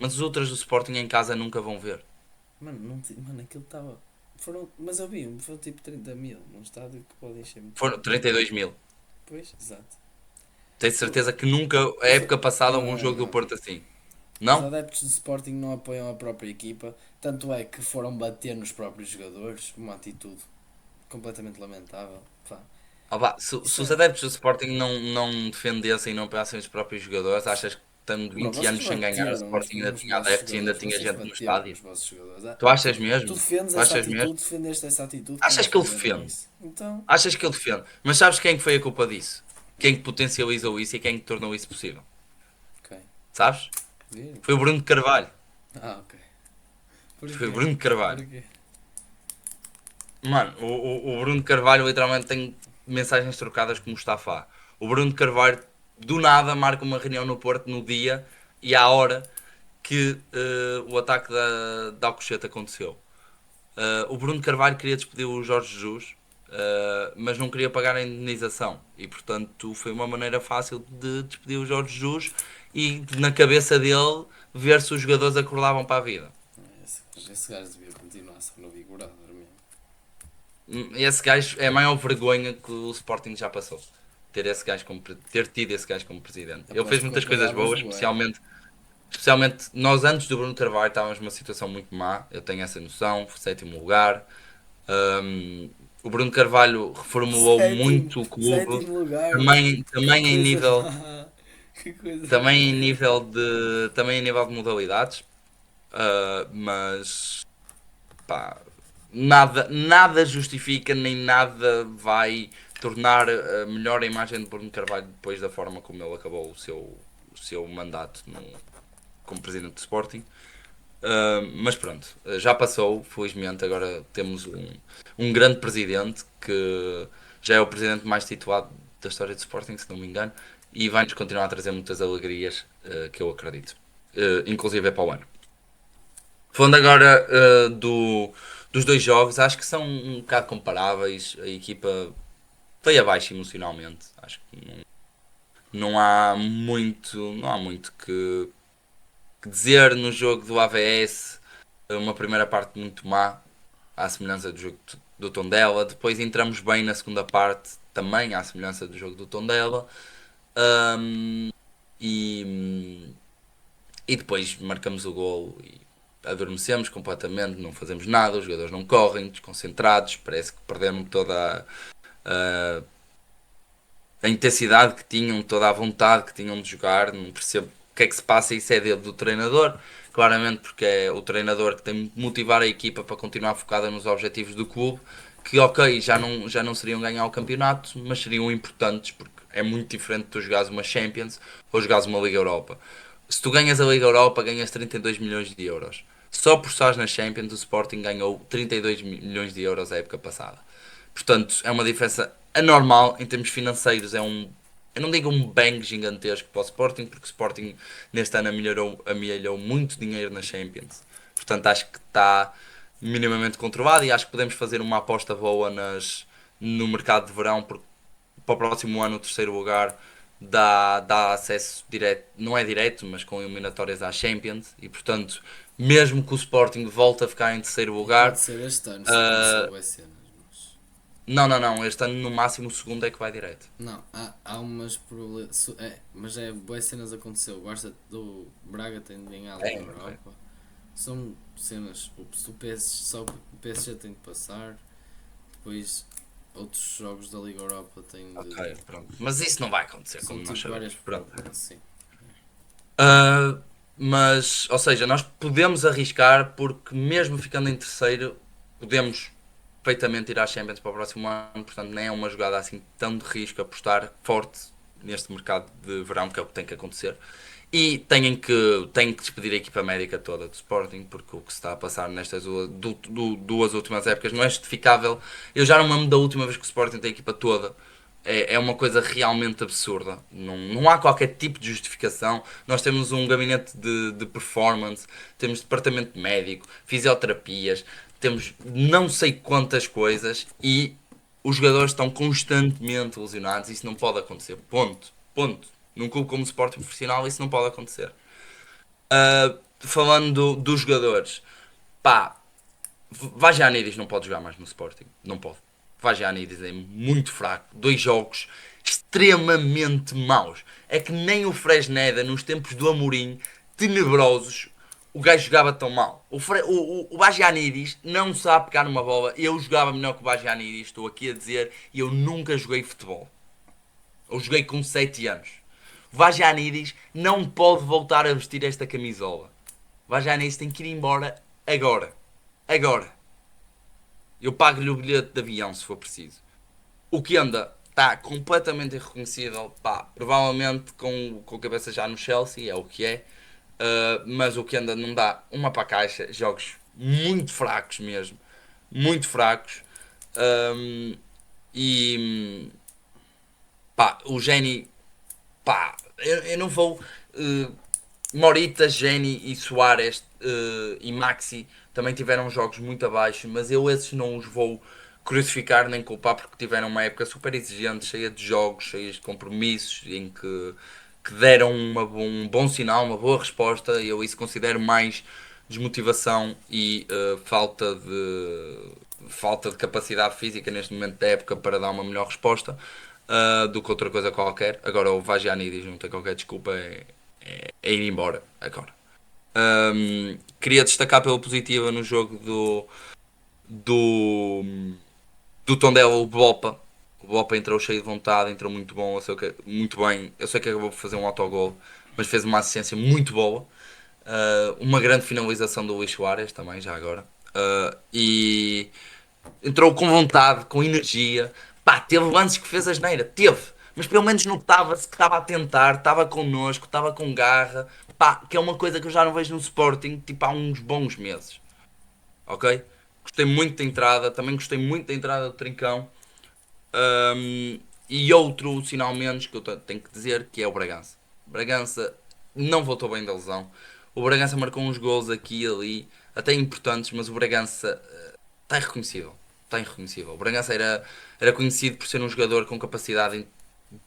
Speaker 1: Mas os outros do Sporting em casa nunca vão ver.
Speaker 2: Mano, mano aquilo estava. Foram, mas eu vi, foram tipo 30 mil num estádio que pode encher muito
Speaker 1: Foram
Speaker 2: mais.
Speaker 1: 32 mil.
Speaker 2: Pois, exato.
Speaker 1: Tenho
Speaker 2: O-
Speaker 1: certeza que nunca, a
Speaker 2: Os,
Speaker 1: época passada, houve um
Speaker 2: não,
Speaker 1: jogo do
Speaker 2: não.
Speaker 1: Porto assim.
Speaker 2: Os
Speaker 1: Não?
Speaker 2: adeptos de Sporting não apoiam a própria equipa, tanto é que foram bater nos próprios jogadores, uma atitude completamente lamentável. Pá,
Speaker 1: Ah, pá, se
Speaker 2: isso
Speaker 1: os
Speaker 2: é.
Speaker 1: adeptos do Sporting não defendessem e não pegassem os próprios jogadores, achas que estando
Speaker 2: Não,
Speaker 1: 20
Speaker 2: vocês
Speaker 1: anos sem ganhar, o
Speaker 2: bateram
Speaker 1: Sporting ainda
Speaker 2: nos
Speaker 1: tinha
Speaker 2: vossos
Speaker 1: adeptos e ainda
Speaker 2: jogadores,
Speaker 1: tinha
Speaker 2: vocês
Speaker 1: gente no
Speaker 2: bateram
Speaker 1: estádio?
Speaker 2: nos vossos jogadores. Ah,
Speaker 1: Tu achas mesmo?
Speaker 2: tu defendes
Speaker 1: Tu
Speaker 2: essa
Speaker 1: achas mesmo?
Speaker 2: atitude, defendeste essa atitude que
Speaker 1: Achas
Speaker 2: nós
Speaker 1: que ele
Speaker 2: fizeram
Speaker 1: defende?
Speaker 2: isso. Então,
Speaker 1: Achas que ele defende? Mas sabes quem que foi a culpa disso? Quem que potencializou isso e quem que tornou isso possível?
Speaker 2: ok.
Speaker 1: Sabes?
Speaker 2: Viram?
Speaker 1: Foi o Bruno de Carvalho.
Speaker 2: Ah, ok.
Speaker 1: Foi o
Speaker 2: Porquê?
Speaker 1: Bruno de Carvalho.
Speaker 2: Porquê?
Speaker 1: Mano, o Bruno de Carvalho literalmente tem mensagens trocadas com o Mustafa. O Bruno de Carvalho do nada marca uma reunião no Porto no dia e à hora que o ataque da Alcochete aconteceu. O Bruno de Carvalho queria despedir o Jorge Jesus, mas não queria pagar a indenização. E portanto foi uma maneira fácil de despedir o Jorge Jesus e na cabeça dele ver se os jogadores acordavam para a vida.
Speaker 2: Esse gajo devia continuar só no Vigorado mesmo.
Speaker 1: Esse gajo é a maior vergonha que o Sporting já passou. Ter tido esse gajo como presidente. Ele fez
Speaker 2: Aposto que o
Speaker 1: muitas coisas
Speaker 2: apoiavas
Speaker 1: boas,
Speaker 2: bué.
Speaker 1: especialmente nós antes do Bruno Carvalho estávamos numa situação muito má. Eu tenho essa noção, sétimo lugar. Um, o Bruno Carvalho reformulou
Speaker 2: Sétimo,
Speaker 1: muito o clube,
Speaker 2: sétimo lugar. Que
Speaker 1: também em
Speaker 2: coisa
Speaker 1: nível,
Speaker 2: má. Que coisa
Speaker 1: também em
Speaker 2: má.
Speaker 1: nível também em nível de modalidades. Mas pá, nada justifica nem nada vai tornar melhor a imagem de Bruno Carvalho depois da forma como ele acabou o seu mandato como presidente do Sporting. Mas pronto, já passou, felizmente. Agora temos um grande presidente que já é o presidente mais titulado da história do Sporting, se não me engano, e vai-nos continuar a trazer muitas alegrias, que eu acredito, inclusive é para o ano. Falando agora dos dois jogos, acho que são um bocado comparáveis. A equipa foi abaixo emocionalmente. Acho que não há muito que dizer no jogo do AVS. Uma primeira parte muito má, à semelhança do jogo do Tondela. Depois entramos bem na segunda parte, também à semelhança do jogo do Tondela. Um, e, e depois marcamos o gol. adormecemos completamente, não fazemos nada, os jogadores não correm, desconcentrados, parece que perderam toda a intensidade que tinham, toda a vontade que tinham de jogar. Não percebo o que é que se passa, isso é dedo do treinador, claramente, porque é o treinador que tem de motivar a equipa para continuar focada nos objetivos do clube, que ok, já não seriam ganhar o campeonato, mas seriam importantes, porque é muito diferente de tu jogares uma Champions ou jogares uma Liga Europa. Se tu ganhas a Liga Europa, ganhas 32 milhões de euros. Só por estares na Champions, o Sporting ganhou 32 milhões de euros a época passada. Portanto, é uma diferença anormal em termos financeiros. Eu não digo um bang gigantesco para o Sporting, porque o Sporting neste ano amelhou muito dinheiro na Champions. Portanto, acho que está minimamente controlado e acho que podemos fazer uma aposta boa no mercado de verão, porque para o próximo ano o terceiro lugar dá acesso direto, não é direto, mas com eliminatórias à Champions e portanto, mesmo que o Sporting volte a ficar em terceiro
Speaker 2: E pode
Speaker 1: lugar,
Speaker 2: ser este ano, se acontecer
Speaker 1: ah,
Speaker 2: boas cenas. Mas...
Speaker 1: não, este ano no máximo o segundo é que vai direto.
Speaker 2: Não, há umas problemas. Mas boas cenas aconteceu. O Barça do Braga tem de ganhar a Liga
Speaker 1: Ok.
Speaker 2: Europa. São cenas. O PSG, só o PSG tem de passar. Depois outros jogos da Liga Europa têm
Speaker 1: Ok,
Speaker 2: de.
Speaker 1: pronto. Mas isso não vai acontecer,
Speaker 2: São
Speaker 1: como nós
Speaker 2: tipo
Speaker 1: sabemos.
Speaker 2: várias.
Speaker 1: Pronto.
Speaker 2: Sim.
Speaker 1: Ah, mas, ou seja, nós podemos arriscar porque mesmo ficando em terceiro, podemos perfeitamente ir à Champions para o próximo ano, portanto nem é uma jogada assim tão de risco apostar forte neste mercado de verão, que é o que tem que acontecer. E têm que despedir a equipa médica toda do Sporting, porque o que se está a passar nestas duas últimas épocas não é justificável. Eu já não me lembro da última vez que o Sporting tem a equipa toda. É uma coisa realmente absurda. Não há qualquer tipo de justificação. Nós temos um gabinete de performance, temos departamento médico, fisioterapias, temos não sei quantas coisas e os jogadores estão constantemente lesionados. Isso não pode acontecer. Ponto. Ponto. Num clube como o Sporting profissional, isso não pode acontecer. Falando dos jogadores, pá, Vagianidis não pode jogar mais no Sporting. Não pode. Vagianidis é muito fraco. Dois jogos extremamente maus. É que nem o Fresneda, nos tempos do Amorim, tenebrosos, o gajo jogava tão mal. O Vagianidis não sabe pegar numa bola. Eu jogava melhor que o Vagianidis, estou aqui a dizer, e eu nunca joguei futebol. Eu joguei com 7 anos. O Vagianidis não pode voltar a vestir esta camisola. O Vagianidis tem que ir embora agora. Agora. Eu pago-lhe o bilhete de avião se for preciso. O que anda está completamente irreconhecível. Pá, provavelmente com a cabeça já no Chelsea, é o que é. Mas o que anda não dá uma para a caixa. Jogos muito fracos mesmo. Muito fracos. Um, e pá, o Geni, pá, eu não vou. Morita, Geni e Soares e Maxi também tiveram jogos muito abaixo, mas eu esses não os vou crucificar nem culpar porque tiveram uma época super exigente, cheia de jogos, cheia de compromissos, em que deram um bom sinal, uma boa resposta, e eu isso considero mais desmotivação e falta de capacidade física neste momento da época para dar uma melhor resposta do que outra coisa qualquer. Agora o Vagianidis não tem qualquer desculpa, é ir embora agora. Queria destacar pela positiva no jogo do, do Tondela, o Bopa. O Bopa entrou cheio de vontade, entrou muito bom, muito bem. Eu sei que acabou por fazer um autogol, mas fez uma assistência muito boa. Uma grande finalização do Luís Soares também, já agora. E entrou com vontade, com energia. Pá, teve lances que fez a asneira, teve. Mas pelo menos notava-se que estava a tentar, estava connosco, estava com garra. Pá, que é uma coisa que eu já não vejo no Sporting, tipo, há uns bons meses. Ok? Gostei muito da entrada, também gostei muito da entrada do Trincão. E outro sinal menos que eu tenho que dizer, que é o Bragança. Bragança não voltou bem da lesão. O Bragança marcou uns gols aqui e ali, até importantes, mas o Bragança está irreconhecível. Está irreconhecível. O Bragança era conhecido por ser um jogador com capacidade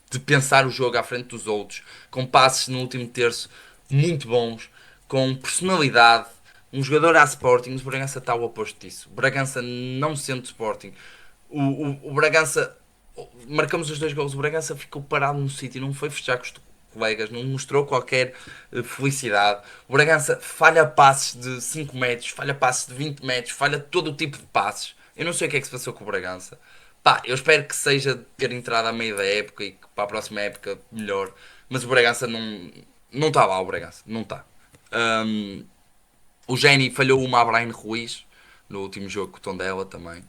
Speaker 1: de pensar o jogo à frente dos outros, com passes no último terço muito bons, com personalidade. Um jogador a Sporting, o Bragança está o oposto disso. O Bragança não sente Sporting. O Bragança, marcamos os dois gols, o Bragança ficou parado no sítio, não foi festejar colegas, não mostrou qualquer felicidade. O Bragança falha passes de 5 metros, falha passes de 20 metros, falha todo o tipo de passes. Eu não sei o que é que se passou com o Bragança. Pá, eu espero que seja ter entrado a meio da época e que para a próxima época melhor. Mas o Bragança não está lá, o Bragança, não está. Ahm, o Geni falhou uma a Brian Ruiz no último jogo com o Tondela também.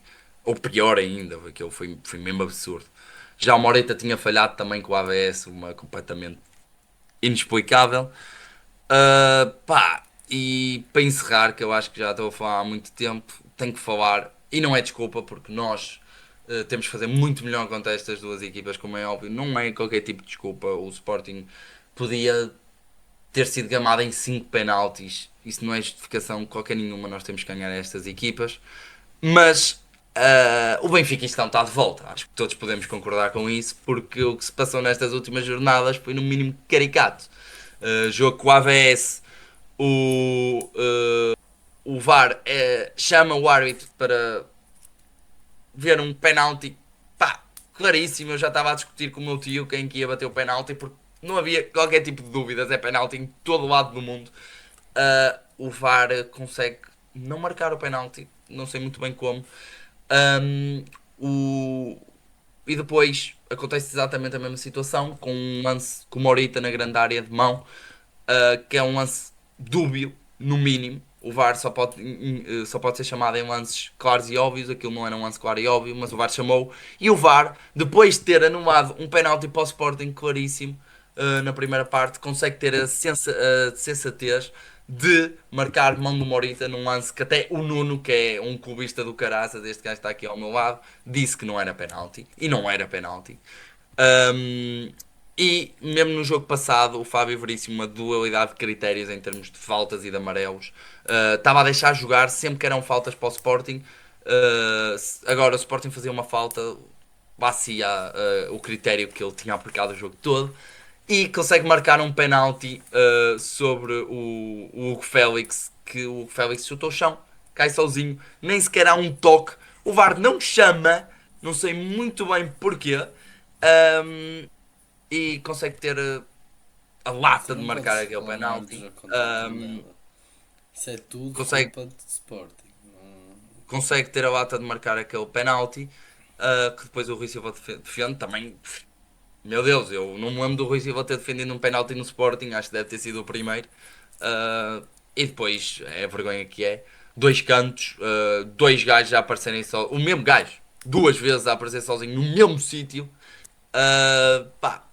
Speaker 1: Ou pior ainda, aquilo foi mesmo absurdo. Já o Moreta tinha falhado também com o AVS, uma completamente inexplicável. Pá, e para encerrar, que eu acho que já estou a falar há muito tempo, tenho que falar, e não é desculpa, porque nós temos que fazer muito melhor contra estas duas equipas, como é óbvio, não é qualquer tipo de desculpa. O Sporting podia ter sido gamado em 5 penaltis, isso não é justificação qualquer nenhuma, nós temos que ganhar estas equipas. Mas o Benfica não está de volta, acho que todos podemos concordar com isso, porque o que se passou nestas últimas jornadas foi no mínimo caricato. Jogo com o AVS, o, o VAR chama o árbitro para ver um penalti, pá, claríssimo. Eu já estava a discutir com o meu tio quem que ia bater o penalti, porque não havia qualquer tipo de dúvidas, é penalti em todo o lado do mundo. O VAR consegue não marcar o penalti, não sei muito bem como. Um, o... E depois acontece exatamente a mesma situação com um lance com o Morita na grande área de mão, que é um lance dúbio, no mínimo. O VAR só pode ser chamado em lances claros e óbvios. Aquilo não era um lance claro e óbvio, mas o VAR chamou. E o VAR, depois de ter anulado um penalti para o Sporting claríssimo na primeira parte, consegue ter a sensatez de marcar mão do Morita num lance que até o Nuno, que é um clubista do caraças, este gajo está aqui ao meu lado, disse que não era penalti. E não era penalti. Um, e mesmo no jogo passado, o Fábio Veríssimo, uma dualidade de critérios em termos de faltas e de amarelos, estava a deixar jogar sempre que eram faltas para o Sporting. Agora o Sporting fazia uma falta, bacia o critério que ele tinha aplicado o jogo todo e consegue marcar um penalti sobre o Hugo Félix, que o Hugo Félix chutou o chão, cai sozinho, nem sequer há um toque. O VAR não chama, não sei muito bem porquê. Um, e consegue ter a lata
Speaker 2: Tu
Speaker 1: de
Speaker 2: não
Speaker 1: marcar
Speaker 2: podes
Speaker 1: aquele
Speaker 2: reclamar do
Speaker 1: penalti.
Speaker 2: jogo contra o Tondela. Isso é tudo
Speaker 1: Consegue,
Speaker 2: culpa de Sporting. Não...
Speaker 1: consegue ter a lata de marcar aquele penalti. Que depois o Rui Silva defende também. Meu Deus, eu não me lembro do Rui Silva ter defendido um penalti no Sporting, acho que deve ter sido o primeiro. E depois é a vergonha que é. Dois cantos, dois gajos a aparecerem só. O mesmo gajo, duas vezes a aparecer sozinho no mesmo sítio. Pá,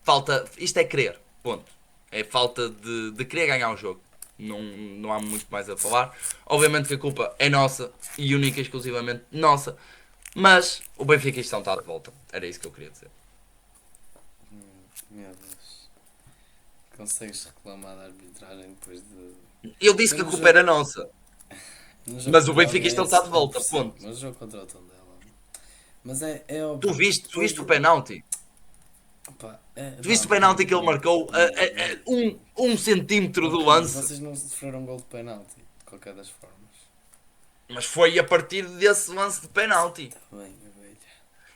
Speaker 1: falta. Isto é querer. Ponto. É falta de querer ganhar o jogo. Não há muito mais a falar. Obviamente que a culpa é nossa e única e exclusivamente nossa. Mas o Benfica está de volta. Era isso que eu queria dizer.
Speaker 2: Meu Deus. Consegues reclamar da arbitragem depois de.
Speaker 1: Eu disse que a
Speaker 2: No
Speaker 1: culpa
Speaker 2: jogo,
Speaker 1: era nossa.
Speaker 2: no jogo
Speaker 1: Mas o
Speaker 2: contra o
Speaker 1: Benfica está
Speaker 2: AVS,
Speaker 1: de
Speaker 2: eu
Speaker 1: volta.
Speaker 2: percebo,
Speaker 1: Ponto.
Speaker 2: mas o jogo contra o Tondela. Mas é
Speaker 1: Tu
Speaker 2: óbvio.
Speaker 1: viste, tu
Speaker 2: Depois
Speaker 1: viste o
Speaker 2: do.
Speaker 1: penalti?
Speaker 2: Opa,
Speaker 1: Tu
Speaker 2: pá,
Speaker 1: viste o penalti que ele marcou um centímetro do
Speaker 2: ok, mas
Speaker 1: lance?
Speaker 2: vocês não sofreram gol de penalti, de qualquer das formas.
Speaker 1: Mas foi a partir desse lance de penalti.
Speaker 2: Está bem, velho.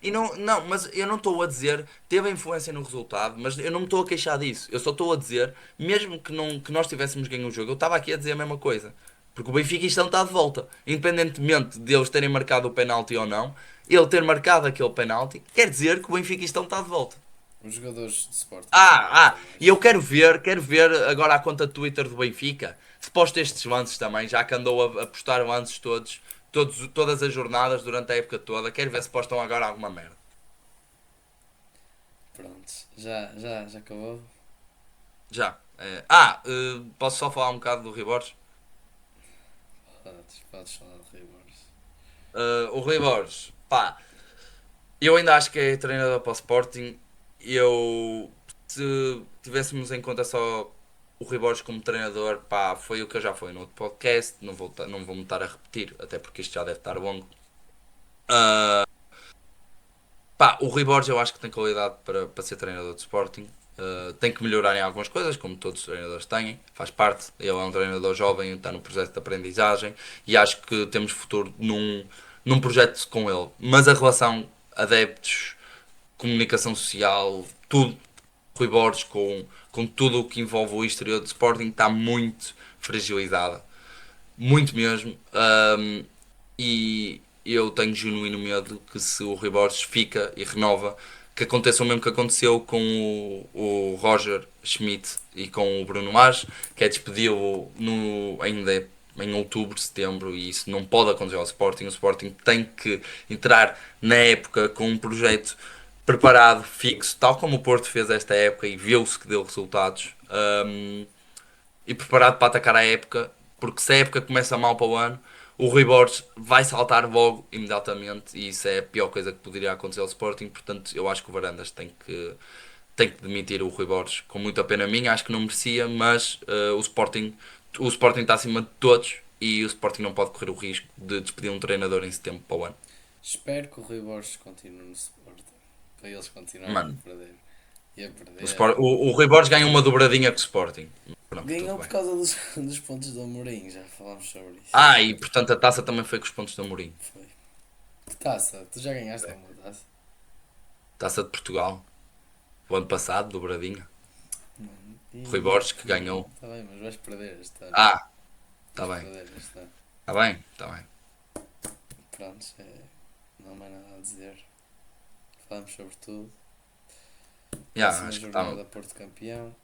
Speaker 1: E não, mas eu não estou a dizer, teve influência no resultado, mas eu não me estou a queixar disso. Eu só estou a dizer, mesmo que nós tivéssemos ganho o jogo, eu estava aqui a dizer a mesma coisa. Porque o Benfica está de volta. Independentemente de eles terem marcado o penalti ou não, ele ter marcado aquele penalti, quer dizer que o Benfica está de volta.
Speaker 2: Os jogadores de Sporting também,
Speaker 1: E eu
Speaker 2: mas.
Speaker 1: quero ver agora a conta de Twitter do Benfica. Se posta estes lances também, já que andou a postar lances todas as jornadas durante a época toda. Quero ver se postam agora alguma merda.
Speaker 2: Prontos, já acabou?
Speaker 1: Já. Posso só falar um bocado do Rui Borges?
Speaker 2: Podes falar de Ribeiros.
Speaker 1: O Rui Borges, pá, eu ainda acho que é treinador para o Sporting. Se tivéssemos em conta só o Rui Borges como treinador, pá, foi o que eu já falei no outro podcast. Não vou me estar a repetir, até porque isto já deve estar longo. Pá, o Rui Borges eu acho que tem qualidade para ser treinador de Sporting. Tem que melhorar em algumas coisas, como todos os treinadores têm, faz parte. Ele é um treinador jovem, está no processo de aprendizagem e acho que temos futuro num projeto com ele. Mas a relação adeptos, comunicação social, tudo Rui Borges, com tudo o que envolve o exterior do Sporting, está muito fragilizada. Muito mesmo. E eu tenho genuíno medo que se o Rui Borges fica e renova, que aconteça o mesmo que aconteceu com o Roger Schmidt e com o Bruno Lage, que é despedi-lo ainda em outubro, setembro, e isso não pode acontecer ao Sporting. O Sporting tem que entrar na época com um projeto preparado, fixo, tal como o Porto fez esta época e viu-se que deu resultados. E preparado para atacar a época, porque se a época começa mal para o ano, o Rui Borges vai saltar logo imediatamente e isso é a pior coisa que poderia acontecer ao Sporting. Portanto, eu acho que o Varandas tem que demitir o Rui Borges, com muita pena minha. Acho que não merecia, mas o Sporting está acima de todos e o Sporting não pode correr o risco de despedir um treinador em setembro para o ano.
Speaker 2: Espero que o Rui Borges continue no Sporting. Para eles continuarem
Speaker 1: Mano,
Speaker 2: a perder. E a
Speaker 1: o,
Speaker 2: perder.
Speaker 1: Sport, o Rui Borges ganhou uma dobradinha com o Sporting. Pronto, tudo
Speaker 2: Ganhou por
Speaker 1: bem.
Speaker 2: causa dos pontos do Amorim, já falámos sobre isso.
Speaker 1: E portanto a taça também foi com os pontos do Amorim.
Speaker 2: Foi. Que taça? Tu já ganhaste alguma taça?
Speaker 1: Taça de Portugal. O ano passado, dobradinha.
Speaker 2: Mano,
Speaker 1: Rui Borges que ganhou.
Speaker 2: Está bem, mas vais perder este ano.
Speaker 1: Ah, está
Speaker 2: Vais
Speaker 1: bem.
Speaker 2: perder este ano.
Speaker 1: Está bem, está bem.
Speaker 2: Prontos, não há mais nada a dizer. Falamos sobre tudo. Próxima
Speaker 1: Acho que
Speaker 2: jornada Porto campeão.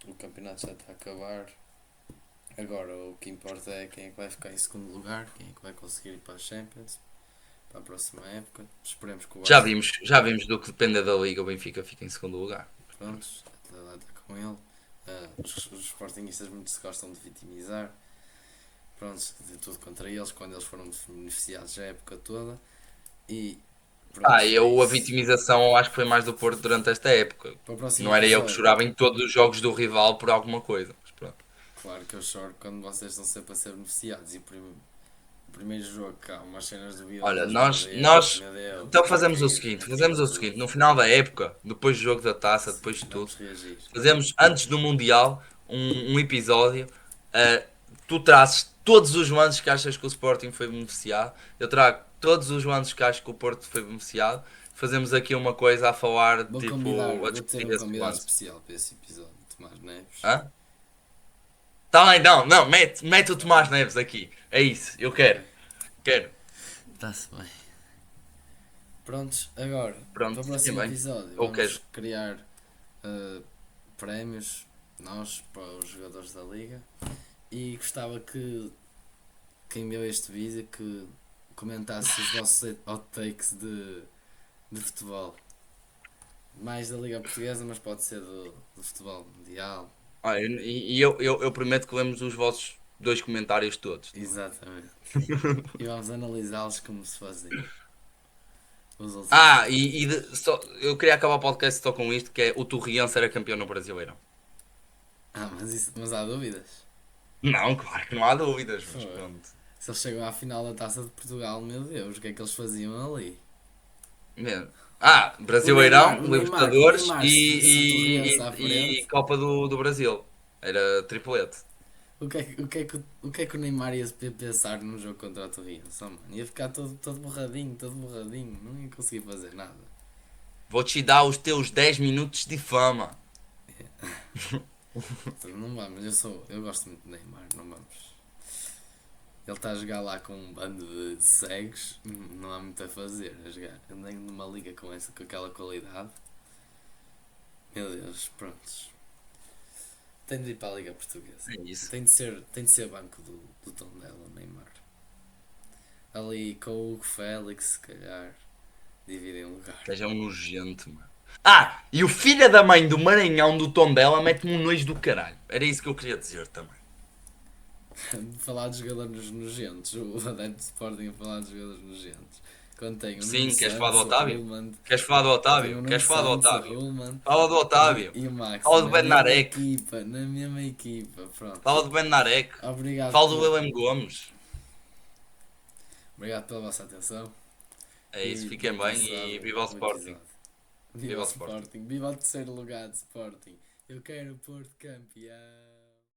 Speaker 2: O campeonato já está a acabar. Agora o que importa é quem é que vai ficar em segundo lugar, quem é que vai conseguir ir para a Champions, para a próxima época. Esperemos que o
Speaker 1: já
Speaker 2: Barça,
Speaker 1: vimos, já vimos do que depende da Liga, o Benfica fica em segundo lugar.
Speaker 2: prontos, lá está com ele. Os Sportingistas muito se gostam de vitimizar. Prontos, de tudo contra eles, quando eles foram beneficiados a época toda. E pronto, é
Speaker 1: A
Speaker 2: isso.
Speaker 1: vitimização acho que foi mais do Porto durante esta época.
Speaker 2: Para o próximo
Speaker 1: Não era eu que
Speaker 2: episódio,
Speaker 1: chorava em todos os jogos do rival por alguma coisa. Mas pronto.
Speaker 2: claro que eu choro quando vocês estão sempre a ser beneficiados. E o primeiro jogo que há umas cenas
Speaker 1: Olha,
Speaker 2: duvidosas,
Speaker 1: nós
Speaker 2: meu Deus,
Speaker 1: então
Speaker 2: para
Speaker 1: fazemos o
Speaker 2: quê?
Speaker 1: seguinte,
Speaker 2: Meu
Speaker 1: no
Speaker 2: Deus.
Speaker 1: final da época, depois do jogo da taça, depois
Speaker 2: Sim,
Speaker 1: de tudo,
Speaker 2: vamos reagir.
Speaker 1: fazemos antes do Mundial um episódio. Tu trazes todos os lances que achas que o Sporting foi beneficiado. Eu trago todos os lances que acho que o Porto foi beneficiado. Fazemos aqui uma coisa a falar, tipo, a
Speaker 2: Vou ter
Speaker 1: discutir
Speaker 2: um
Speaker 1: esses
Speaker 2: convidado
Speaker 1: lances.
Speaker 2: especial para esse episódio, Tomás Neves.
Speaker 1: Hã? Tá bem, não, mete o Tomás Neves aqui. É isso, eu
Speaker 2: Ok,
Speaker 1: quero.
Speaker 2: está-se bem. Prontos, agora, para
Speaker 1: Pronto,
Speaker 2: o
Speaker 1: sim,
Speaker 2: próximo
Speaker 1: bem.
Speaker 2: episódio,
Speaker 1: Ou
Speaker 2: vamos
Speaker 1: queres?
Speaker 2: criar prémios, nós, para os jogadores da Liga. E gostava que quem viu este vídeo que comentasse os vossos hot takes de futebol. Mais da Liga Portuguesa, mas pode ser do futebol mundial.
Speaker 1: Olha, eu prometo que lemos os vossos dois comentários todos também.
Speaker 2: Exatamente. E vamos analisá-los como se fazia. Os outros.
Speaker 1: Eu queria acabar o podcast só com isto, que é o Torriense era campeão no Brasileirão.
Speaker 2: Mas há dúvidas.
Speaker 1: Não, claro que não há dúvidas, mas
Speaker 2: Foi.
Speaker 1: pronto.
Speaker 2: Se eles chegam à final da Taça de Portugal, meu Deus, o que é que eles faziam ali?
Speaker 1: Mesmo.
Speaker 2: O Neymar,
Speaker 1: Brasileirão,
Speaker 2: o Neymar, o
Speaker 1: Libertadores
Speaker 2: Neymar se o Torrense à
Speaker 1: e
Speaker 2: frente,
Speaker 1: Copa do Brasil. Era triplete.
Speaker 2: o que é que o Neymar ia pensar num jogo contra a Torrense? Oh, mano, ia ficar todo borradinho, não ia conseguir fazer nada.
Speaker 1: Vou te dar os teus 10 minutos de fama.
Speaker 2: Então, não vamos, eu gosto muito de Neymar, não vamos. Ele está a jogar lá com um bando de cegos, não há muito a fazer a jogar. Nem numa liga com aquela qualidade. Meu Deus, prontos. Tem de ir para a Liga Portuguesa.
Speaker 1: É isso.
Speaker 2: Tem de ser banco do Tondela, Neymar. Ali com o Hugo Félix, se calhar, dividem lugar.
Speaker 1: Seja um nojento, mano. E o filho da mãe do Maranhão do Tondela mete-me um nojo do caralho. Era isso que eu queria dizer também.
Speaker 2: Falar de jogadores nojentos, o adepto de Sporting a falar de jogadores nojentos. Quando tem o
Speaker 1: Sim,
Speaker 2: Nuno
Speaker 1: queres falar do
Speaker 2: Santos, o
Speaker 1: Otávio?
Speaker 2: Rullman,
Speaker 1: Queres falar do
Speaker 2: tem o
Speaker 1: Otávio?
Speaker 2: Nuno
Speaker 1: Queres falar do
Speaker 2: Santos, o
Speaker 1: Otávio?
Speaker 2: Rullman
Speaker 1: Fala do Otávio.
Speaker 2: e o Max
Speaker 1: Fala
Speaker 2: na
Speaker 1: do Ben
Speaker 2: mesma
Speaker 1: Narek.
Speaker 2: equipa, na mesma equipa, pronto.
Speaker 1: Fala do Ben Narek.
Speaker 2: Obrigado,
Speaker 1: Fala do Willem Gomes.
Speaker 2: obrigado pela vossa atenção
Speaker 1: É isso,
Speaker 2: e
Speaker 1: fiquem
Speaker 2: por
Speaker 1: bem
Speaker 2: passar
Speaker 1: e viva o
Speaker 2: o
Speaker 1: Sporting.
Speaker 2: episódio.
Speaker 1: Viva
Speaker 2: Viva o
Speaker 1: o Sporting.
Speaker 2: Sporting, viva o terceiro lugar de Sporting. Eu quero o Porto campeão.